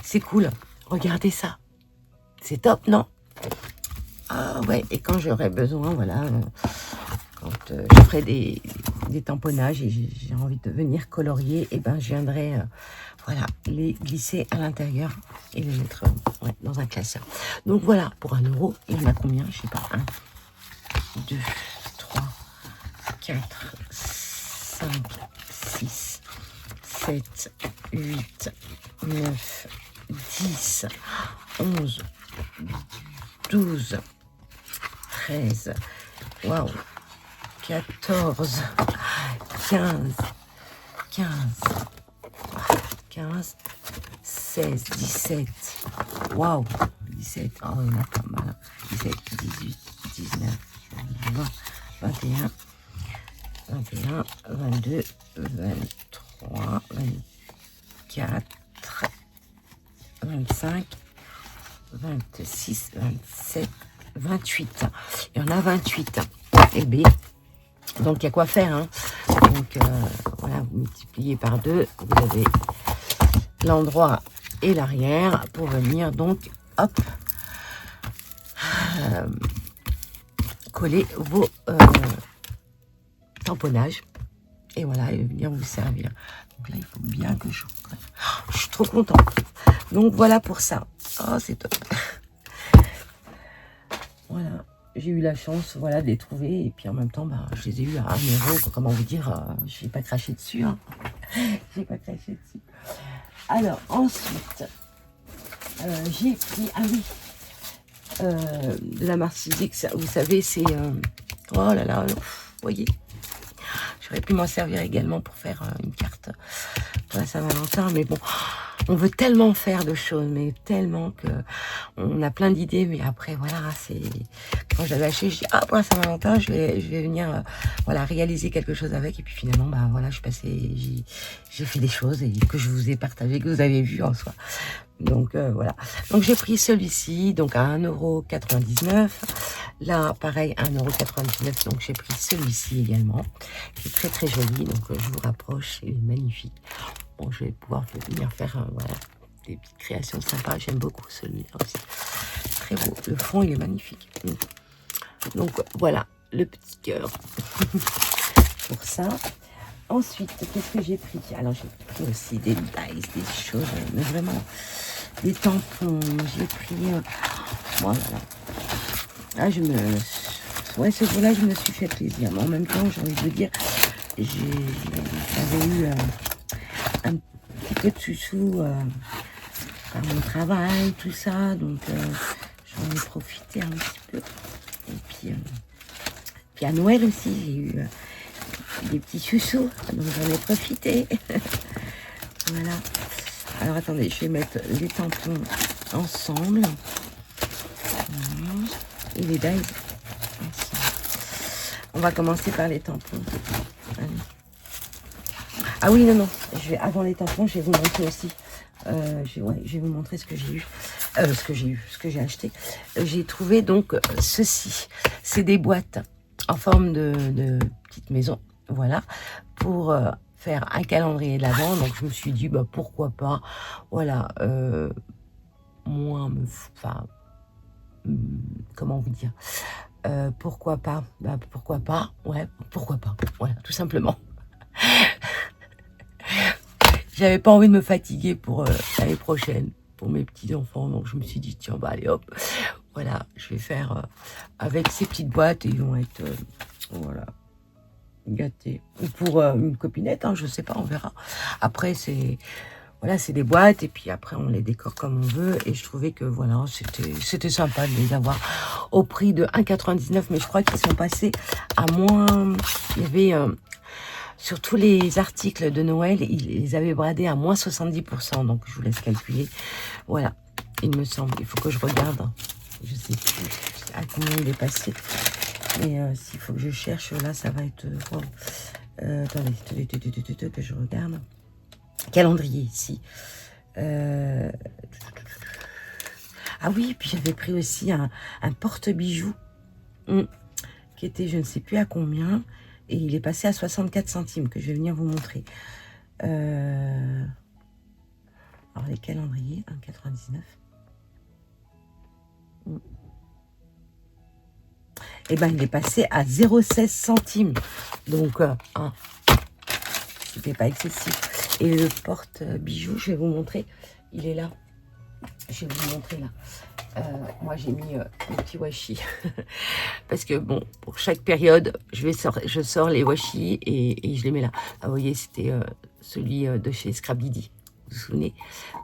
C'est cool. Regardez ça. C'est top, non? Ah ouais, et quand j'aurai besoin, voilà... quand je ferai des tamponnages et j'ai envie de venir colorier, et je viendrai voilà, les glisser à l'intérieur et les mettre ouais, dans un classeur. Donc voilà, pour 1 euro, il y en a combien? Je sais pas, 1, 2, 3, 4, 5, 6, 7, 8, 9, 10, 11, 12, 13, waouh, 14, 15, 16, 17, waouh, 17, oh il y en a pas mal, 17, 18, 19, 20, 21, 22, 23, 24, 25, 26, 27, 28. Il y en a 28. Et B. Donc, il y a quoi faire. Hein. Donc, voilà, vous multipliez par 2. Vous avez l'endroit et l'arrière pour venir, donc, hop, coller vos tamponnages. Et voilà, et venir vous servir. Donc là, il faut bien que je... je suis trop contente. Donc, voilà pour ça. Oh, c'est top. Voilà, j'ai eu la chance, voilà, de les trouver. Et puis en même temps, je les ai eu à 1 euro. Comment vous dire, je n'ai pas craché dessus. Hein. J'ai pas craché dessus. Alors, ensuite, j'ai pris... Ah oui, de la Marsisie, vous savez, c'est... oh là là, vous voyez, j'aurais pu m'en servir également pour faire une carte pour la Saint-Valentin, mais bon, on veut tellement faire de choses, mais tellement que on a plein d'idées, mais après, voilà, c'est... Quand j'avais acheté, je dis, ah, pour la Saint-Valentin, je vais venir, voilà, réaliser quelque chose avec, et puis finalement, bah voilà, je suis passée, j'ai fait des choses, et que je vous ai partagé, que vous avez vu en soi. Donc voilà, donc j'ai pris celui-ci, donc à 1,99 €. Là, pareil, 1,99 €, donc j'ai pris celui-ci également, qui est très très joli, donc je vous rapproche, il est magnifique. Bon, je vais pouvoir venir faire voilà, des petites créations sympas, j'aime beaucoup celui-là aussi. Très beau, le fond il est magnifique. Donc voilà, le petit cœur pour ça. Ensuite, qu'est-ce que j'ai pris? Alors j'ai pris aussi des dice, des choses, mais vraiment... des tampons, j'ai pris... voilà. Ah, ouais, ce jour-là, je me suis fait plaisir. Mais en même temps, j'ai envie de vous dire, j'avais eu un petit peu de sous-sous à mon travail, tout ça. Donc, j'en ai profité un petit peu. Et puis à Noël aussi, j'ai eu des petits sous-sous. Donc, j'en ai profité. Voilà. Alors attendez, je vais mettre les tampons ensemble. Et les dies ensemble. On va commencer par les tampons. Allez. Ah oui, non. Avant les tampons, je vais vous montrer aussi. Je vais vous montrer ce que j'ai eu. Ce que j'ai acheté. J'ai trouvé donc ceci. C'est des boîtes en forme de petite maison. Voilà. Pour... faire un calendrier de l'Avent, donc je me suis dit bah pourquoi pas, voilà, comment vous dire, pourquoi pas, ouais, pourquoi pas, voilà, tout simplement. J'avais pas envie de me fatiguer pour l'année prochaine, pour mes petits enfants, donc je me suis dit tiens bah allez hop, voilà, je vais faire avec ces petites boîtes et ils vont être, voilà, gâté ou pour une copinette, hein, je sais pas, on verra. Après c'est voilà, c'est des boîtes et puis après on les décore comme on veut et je trouvais que voilà, c'était sympa de les avoir au prix de 1,99 €, mais je crois qu'ils sont passés à moins. Il y avait sur tous les articles de Noël, ils les avaient bradés à moins 70%, donc je vous laisse calculer. Voilà, il me semble, il faut que je regarde, je sais plus à combien il est passé. Et s'il faut que je cherche, là, ça va être... attendez, que je regarde. Calendrier, ici. Ah oui, puis j'avais pris aussi un porte-bijoux qui était, je ne sais plus à combien, et il est passé à 64 centimes, que je vais venir vous montrer. Alors, les calendriers, 1,99 €. Et ben il est passé à 0,16 centimes. Donc, c'était pas excessif. Et le porte-bijoux, je vais vous montrer. Il est là. Je vais vous montrer là. Moi, j'ai mis le petit washi. Parce que, bon, pour chaque période, je sors les washi et je les mets là. Ah, vous voyez, c'était celui de chez Scrap Didi. Vous vous souvenez?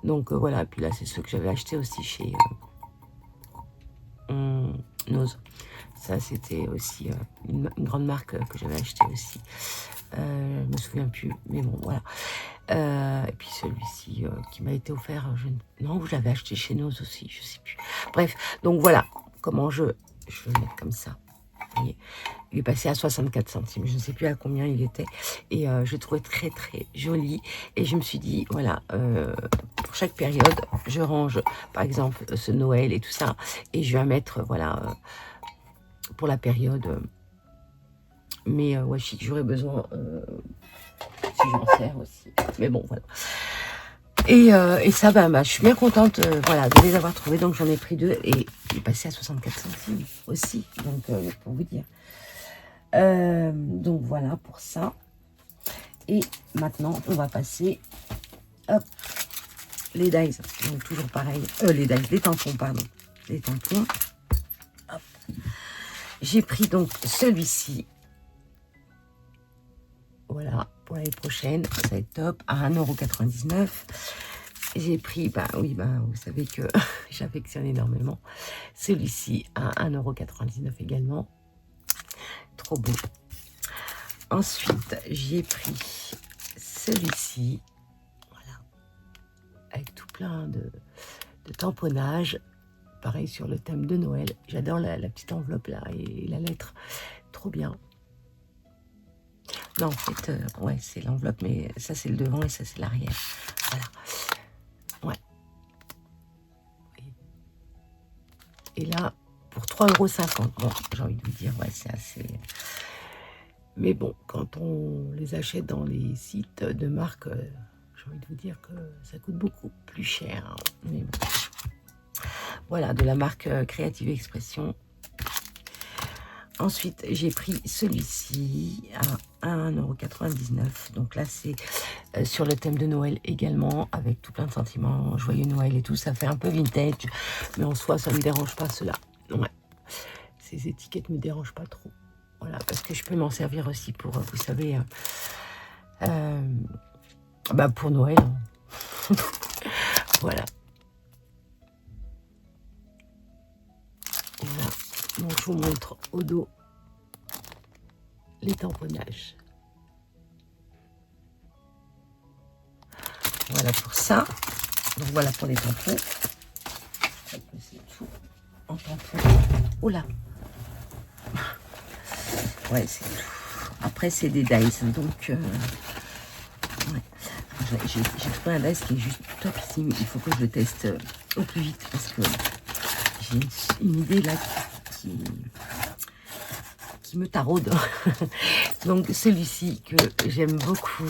Donc, voilà. Puis là, c'est ceux que j'avais acheté aussi chez Nose. Ça, c'était aussi une grande marque que j'avais acheté aussi. Je me souviens plus, mais bon, voilà. Et puis celui-ci qui m'a été offert, non, je l'avais acheté chez Nose aussi, je sais plus. Bref, donc voilà comment je vais le mettre comme ça. Vous voyez, il est passé à 64 centimes, je ne sais plus à combien il était. Et je le trouvais très très joli. Et je me suis dit, voilà, pour chaque période, je range, par exemple, ce Noël et tout ça. Et je vais mettre, voilà, pour la période... mais washi que j'aurais besoin si j'en sers aussi. Mais bon, voilà. Et ça, bah, je suis bien contente voilà, de les avoir trouvés. Donc, j'en ai pris 2 et il est passé à 64 centimes aussi. Donc, pour vous dire. Donc, voilà pour ça. Et maintenant, on va passer... Hop, les dies. Donc, toujours pareil. Les tampons, pardon. Les tampons. Hop. J'ai pris donc celui-ci. Voilà, pour l'année prochaine, ça va être top, à 1,99 €. j'ai pris, bah oui, bah vous savez que j'affectionne énormément. Celui-ci à 1,99 € également. Trop beau. Ensuite, j'ai pris celui-ci. Voilà. Avec tout plein de tamponnage. Pareil sur le thème de Noël. J'adore la petite enveloppe là et la lettre. Trop bien. Non, en fait, ouais, c'est l'enveloppe, mais ça c'est le devant et ça c'est l'arrière. Voilà. Ouais. Et là, pour 3,50 €. Bon, j'ai envie de vous dire, ouais, c'est assez... Mais bon, quand on les achète dans les sites de marque, j'ai envie de vous dire que ça coûte beaucoup plus cher. Hein. Mais bon. Voilà, de la marque Creative Expression. Ensuite, j'ai pris celui-ci à 1,99 €. Donc là, c'est sur le thème de Noël également, avec tout plein de sentiments, joyeux Noël et tout. Ça fait un peu vintage, mais en soi, ça ne me dérange pas cela. Ouais. Ces étiquettes ne me dérangent pas trop. Voilà, parce que je peux m'en servir aussi pour, vous savez, bah pour Noël. Voilà. Voilà. Donc, je vous montre au dos les tamponnages. Voilà pour ça. Donc, voilà pour les tampons. C'est tout en tampon. Oula. Ouais, c'est tout. Après, c'est des dice. Donc, ouais. J'ai trouvé un dice qui est juste topissime. Il faut que je le teste au plus vite parce que j'ai une idée là qui me taraude. Donc celui-ci que j'aime beaucoup,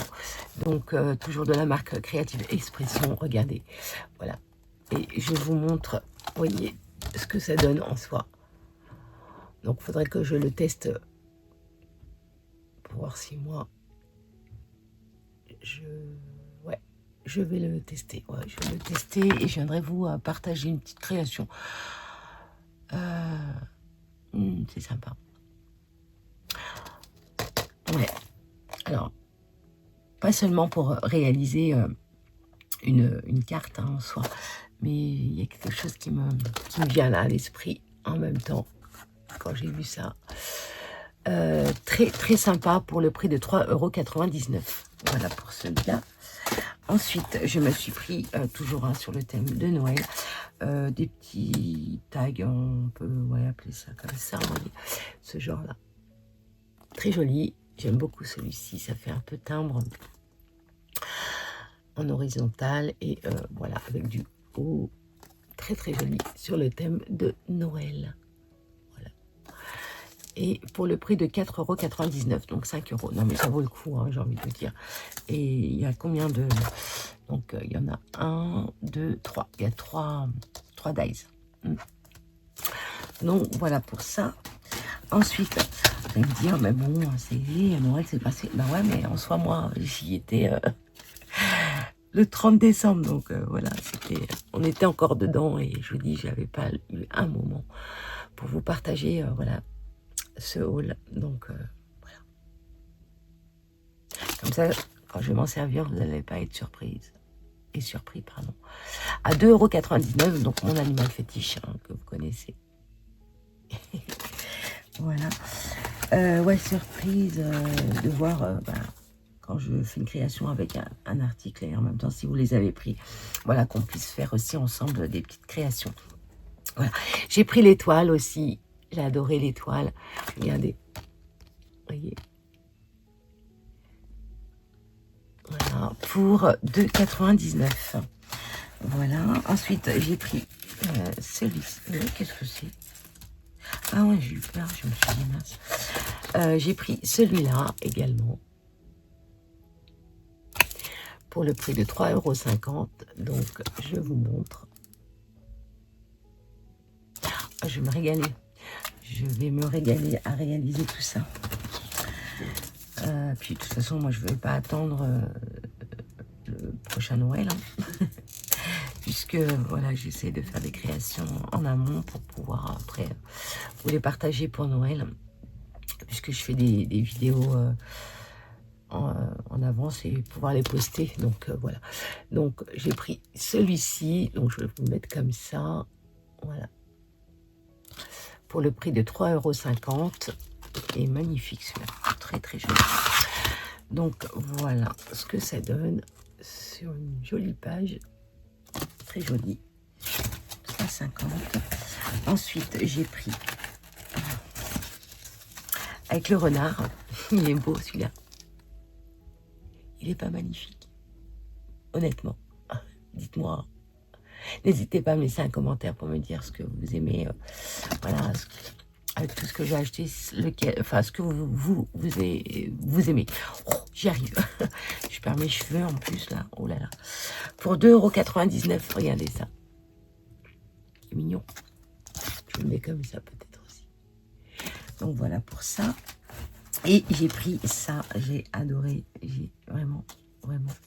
donc toujours de la marque Creative Expression, regardez, voilà, et je vous montre, voyez ce que ça donne en soi. Donc il faudrait que je le teste pour voir si moi je vais le tester. Ouais, je vais le tester et je viendrai vous partager une petite création. C'est sympa. Ouais. Alors, pas seulement pour réaliser une carte hein, en soi, mais il y a quelque chose qui me vient là à l'esprit en même temps quand j'ai vu ça. Très très sympa pour le prix de 3,99 €. Voilà pour celui-là. Ensuite, je me suis pris, toujours hein, sur le thème de Noël, des petits tags, on peut appeler ça comme ça, vous voyez, ce genre-là. Très joli, j'aime beaucoup celui-ci, ça fait un peu timbre en horizontal et voilà, avec du haut, très très joli, sur le thème de Noël. Et pour le prix de 4,99 €, donc 5 €. Non mais ça vaut le coup, hein, j'ai envie de vous dire. Et il y a combien de... Donc il y en a 1, 2, 3. Il y a 3 dies. Donc voilà pour ça. Ensuite, vous allez me dire, mais bon, c'est Noël, c'est passé. Ben ouais, mais en soi, moi, j'y étais le 30 décembre. Donc voilà, on était encore dedans. Et je vous dis, j'avais pas eu un moment pour vous partager, voilà, ce haul. Donc voilà. Comme ça, quand je vais m'en servir, vous n'allez pas être surprise. Et surpris, pardon. À 2,99 €, donc mon animal fétiche, hein, que vous connaissez. Voilà. Ouais, surprise de voir quand je fais une création avec un article et en même temps, si vous les avez pris, voilà, qu'on puisse faire aussi ensemble des petites créations. Voilà. J'ai pris l'étoile aussi. J'ai adoré l'étoile. Regardez. Voyez. Voilà, pour 2,99 €. Voilà. Ensuite, j'ai pris celui-ci. Qu'est-ce que c'est? Ah ouais, j'ai eu peur, je me suis dit mince. J'ai pris celui-là également. Pour le prix de 3,50 €. Donc, je vous montre. Ah, je vais me régaler. Je vais me régaler à réaliser tout ça. Puis de toute façon, moi je ne vais pas attendre le prochain Noël. Hein. Puisque voilà, j'essaie de faire des créations en amont pour pouvoir après vous les partager pour Noël. Puisque je fais des vidéos en avance et pouvoir les poster. Donc voilà. Donc j'ai pris celui-ci. Donc je vais vous mettre comme ça. Voilà. Pour le prix de 3,50 €. Et magnifique celui-là. Très très joli. Donc voilà ce que ça donne sur une jolie page. Très jolie. 3,50 €. Ensuite j'ai pris avec le renard. Il est beau celui-là. Il est pas magnifique. Honnêtement. Dites-moi. N'hésitez pas à me laisser un commentaire pour me dire ce que vous aimez. Voilà. Avec tout ce que j'ai acheté, enfin ce que vous aimez. Oh, j'y arrive. Je perds mes cheveux en plus là. Oh là là. Pour 2,99 €, regardez ça. C'est mignon. Je le mets comme ça peut-être aussi. Donc voilà pour ça. Et j'ai pris ça. J'ai adoré. J'ai vraiment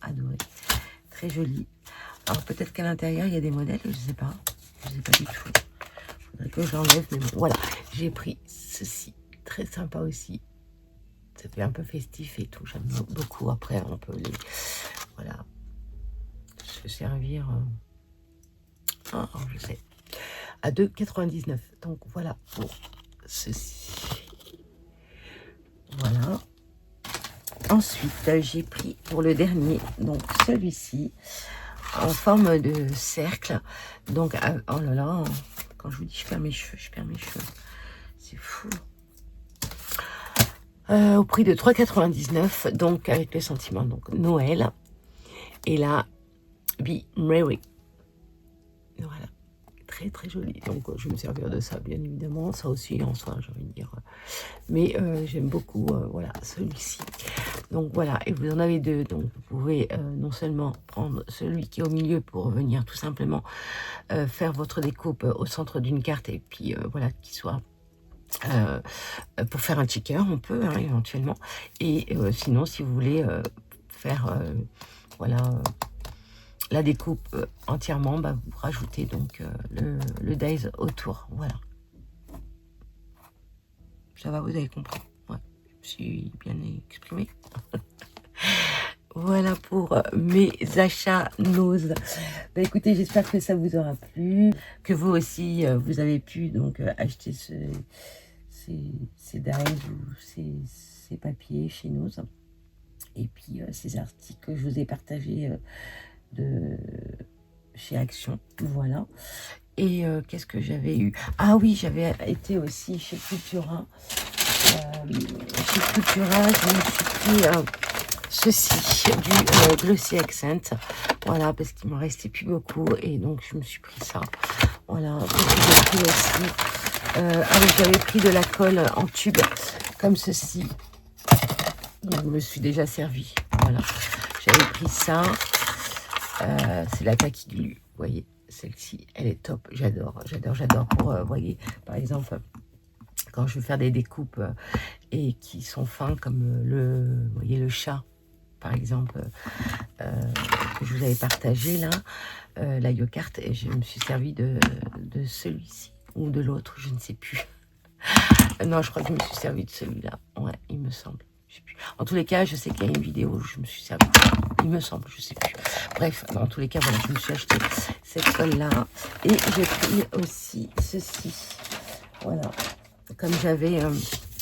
adoré. Très joli. Alors peut-être qu'à l'intérieur il y a des modèles. Je sais pas. Je sais pas du tout. Que j'enlève, mais bon, voilà, j'ai pris ceci, très sympa aussi, ça fait un peu festif et tout, j'aime beaucoup. Après on peut les, voilà, se servir, je sais, à 2,99 €. Donc voilà pour ceci. Voilà. Ensuite j'ai pris pour le dernier, donc celui-ci en forme de cercle. Donc oh là là, quand je vous dis je perds mes cheveux, c'est fou. Au prix de 3,99 €, donc avec le sentiment donc Noël. Et là, Be Merry. Voilà, très très joli. Donc je vais me servir de ça bien évidemment, ça aussi en soi j'ai envie de dire. Mais j'aime beaucoup voilà celui-ci. Donc voilà, et vous en avez deux, donc vous pouvez non seulement prendre celui qui est au milieu pour venir tout simplement faire votre découpe au centre d'une carte, et puis voilà, qui soit pour faire un checker, on peut hein, éventuellement. Et sinon, si vous voulez faire voilà la découpe entièrement, bah, vous rajoutez donc le Days autour. Voilà. Ça va, vous avez compris. Ouais, je me suis bien exprimée. Voilà pour mes achats Nose. Bah, écoutez, j'espère que ça vous aura plu, que vous aussi vous avez pu donc acheter ces dies ou ces papiers chez Nose. Et puis ces articles que je vous ai partagés de chez Action. Voilà. Et qu'est-ce que j'avais eu? Ah oui, j'avais été aussi chez Cultura. Chez Cultura, je me suis pris ceci, du Glossy Accent. Voilà, parce qu'il m'en restait plus beaucoup. Et donc, je me suis pris ça. Voilà. J'ai pris aussi... ah oui, j'avais pris de la colle en tube, comme ceci. Donc, je me suis déjà servi. Voilà. J'avais pris ça. C'est la Tacky Glue. Vous voyez, celle-ci, elle est top. J'adore, j'adore, j'adore. Pour, vous voyez, par exemple... Quand je veux faire des découpes et qui sont fins comme vous voyez, le chat, par exemple, que je vous avais partagé là, la Yocarte, et je me suis servi de celui-ci ou de l'autre, je ne sais plus. Non, je crois que je me suis servi de celui-là. Ouais, il me semble. Je sais plus. En tous les cas, je sais qu'il y a une vidéo où je me suis servi. Il me semble, je sais plus. Bref, en tous les cas, voilà, je me suis acheté cette colle-là. Et j'ai pris aussi ceci. Voilà. Comme j'avais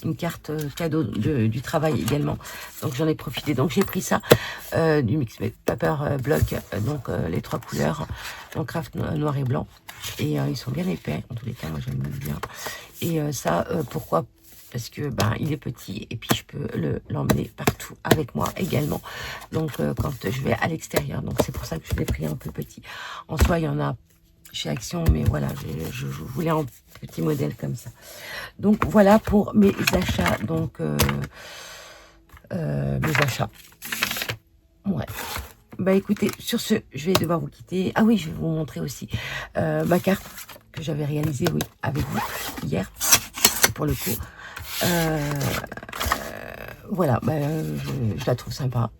une carte cadeau du travail également, donc j'en ai profité. Donc j'ai pris ça du Mix Paper Block, donc les 3 couleurs, donc craft noir et blanc, et ils sont bien épais. En tous les cas, moi j'aime bien. Et ça, pourquoi? Parce que ben il est petit et puis je peux l'emmener partout avec moi également. Donc quand je vais à l'extérieur, donc c'est pour ça que je l'ai pris un peu petit. En soi, il y en a chez Action, mais voilà, je voulais un petit modèle comme ça. Donc voilà pour mes achats. Donc mes achats. Ouais. Bah écoutez, sur ce, je vais devoir vous quitter. Ah oui, je vais vous montrer aussi ma carte que j'avais réalisée, oui, avec vous hier, pour le coup. Voilà, bah, je la trouve sympa.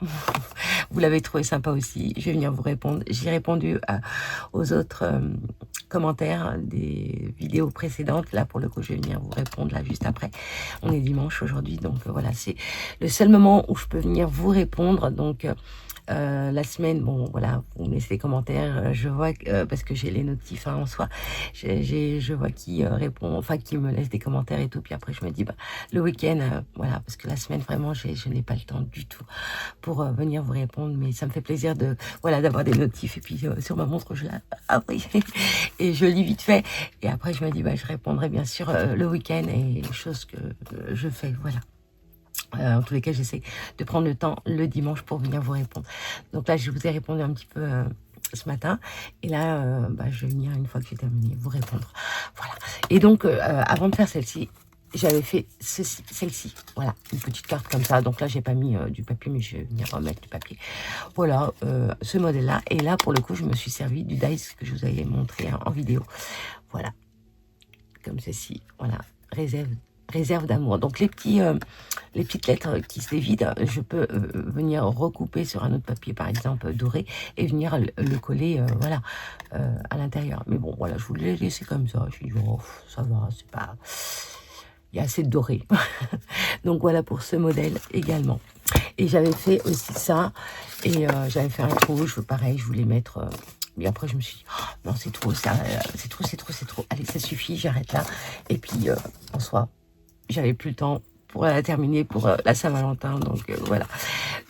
Vous l'avez trouvé sympa aussi. Je vais venir vous répondre. J'ai répondu aux autres commentaires des vidéos précédentes. Là, pour le coup, je vais venir vous répondre là juste après. On est dimanche aujourd'hui, donc voilà, c'est le seul moment où je peux venir vous répondre. Donc la semaine, bon voilà, vous me laissez des commentaires, je vois parce que j'ai les notifs en soi, je vois qui répond, enfin qui me laisse des commentaires et tout, puis après je me dis bah le week-end, voilà, parce que la semaine vraiment je n'ai pas le temps du tout pour venir vous répondre, mais ça me fait plaisir de voilà d'avoir des notifs et puis sur ma montre je la oui, et je lis vite fait et après je me dis bah je répondrai bien sûr le week-end et chose que je fais, voilà. En tous les cas, j'essaie de prendre le temps le dimanche pour venir vous répondre. Donc là, je vous ai répondu un petit peu ce matin. Et là, bah, je vais venir, une fois que j'ai terminé, vous répondre. Voilà. Et donc, avant de faire celle-ci, j'avais fait celle-ci. Voilà, une petite carte comme ça. Donc là, j'ai pas mis du papier, mais je vais venir remettre du papier. Voilà, ce modèle-là. Et là, pour le coup, je me suis servi du dice que je vous avais montré en vidéo. Voilà, comme ceci. Voilà, réserve d'amour. Donc les petites lettres qui se dévident, je peux venir recouper sur un autre papier, par exemple doré, et venir le coller, voilà, à l'intérieur. Mais bon, voilà, je vous l'ai laissé comme ça. Je suis dit, oh, ça va, c'est pas... Il y a assez de doré. Donc voilà pour ce modèle également. Et j'avais fait aussi ça, et j'avais fait un trou, pareil, je voulais mettre... mais après, je me suis dit, oh, non, c'est trop, ça, c'est trop. Allez, ça suffit, j'arrête là. Et puis, en soi, j'avais plus le temps pour la terminer pour la Saint-Valentin. Donc, voilà.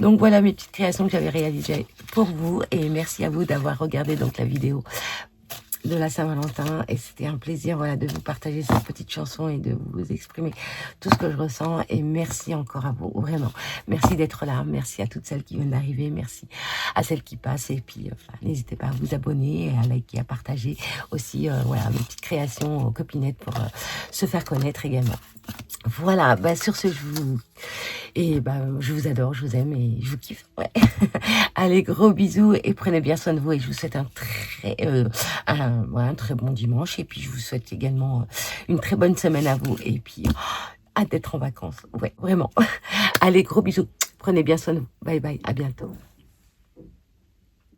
Donc, voilà mes petites créations que j'avais réalisées pour vous. Et merci à vous d'avoir regardé donc la vidéo de la Saint-Valentin, et c'était un plaisir voilà de vous partager cette petite chanson et de vous exprimer tout ce que je ressens. Et merci encore à vous, vraiment merci d'être là, merci à toutes celles qui viennent d'arriver, merci à celles qui passent, et puis n'hésitez pas à vous abonner, à liker, à partager aussi voilà mes petites créations aux copinettes pour se faire connaître également. Voilà, bah sur ce, je vous adore, je vous aime et je vous kiffe. Ouais. Allez, gros bisous et prenez bien soin de vous, et je vous souhaite un très bon dimanche, et puis je vous souhaite également une très bonne semaine à vous, et puis hâte d'être en vacances. Ouais, vraiment. Allez, gros bisous, prenez bien soin de vous. Bye bye, à bientôt.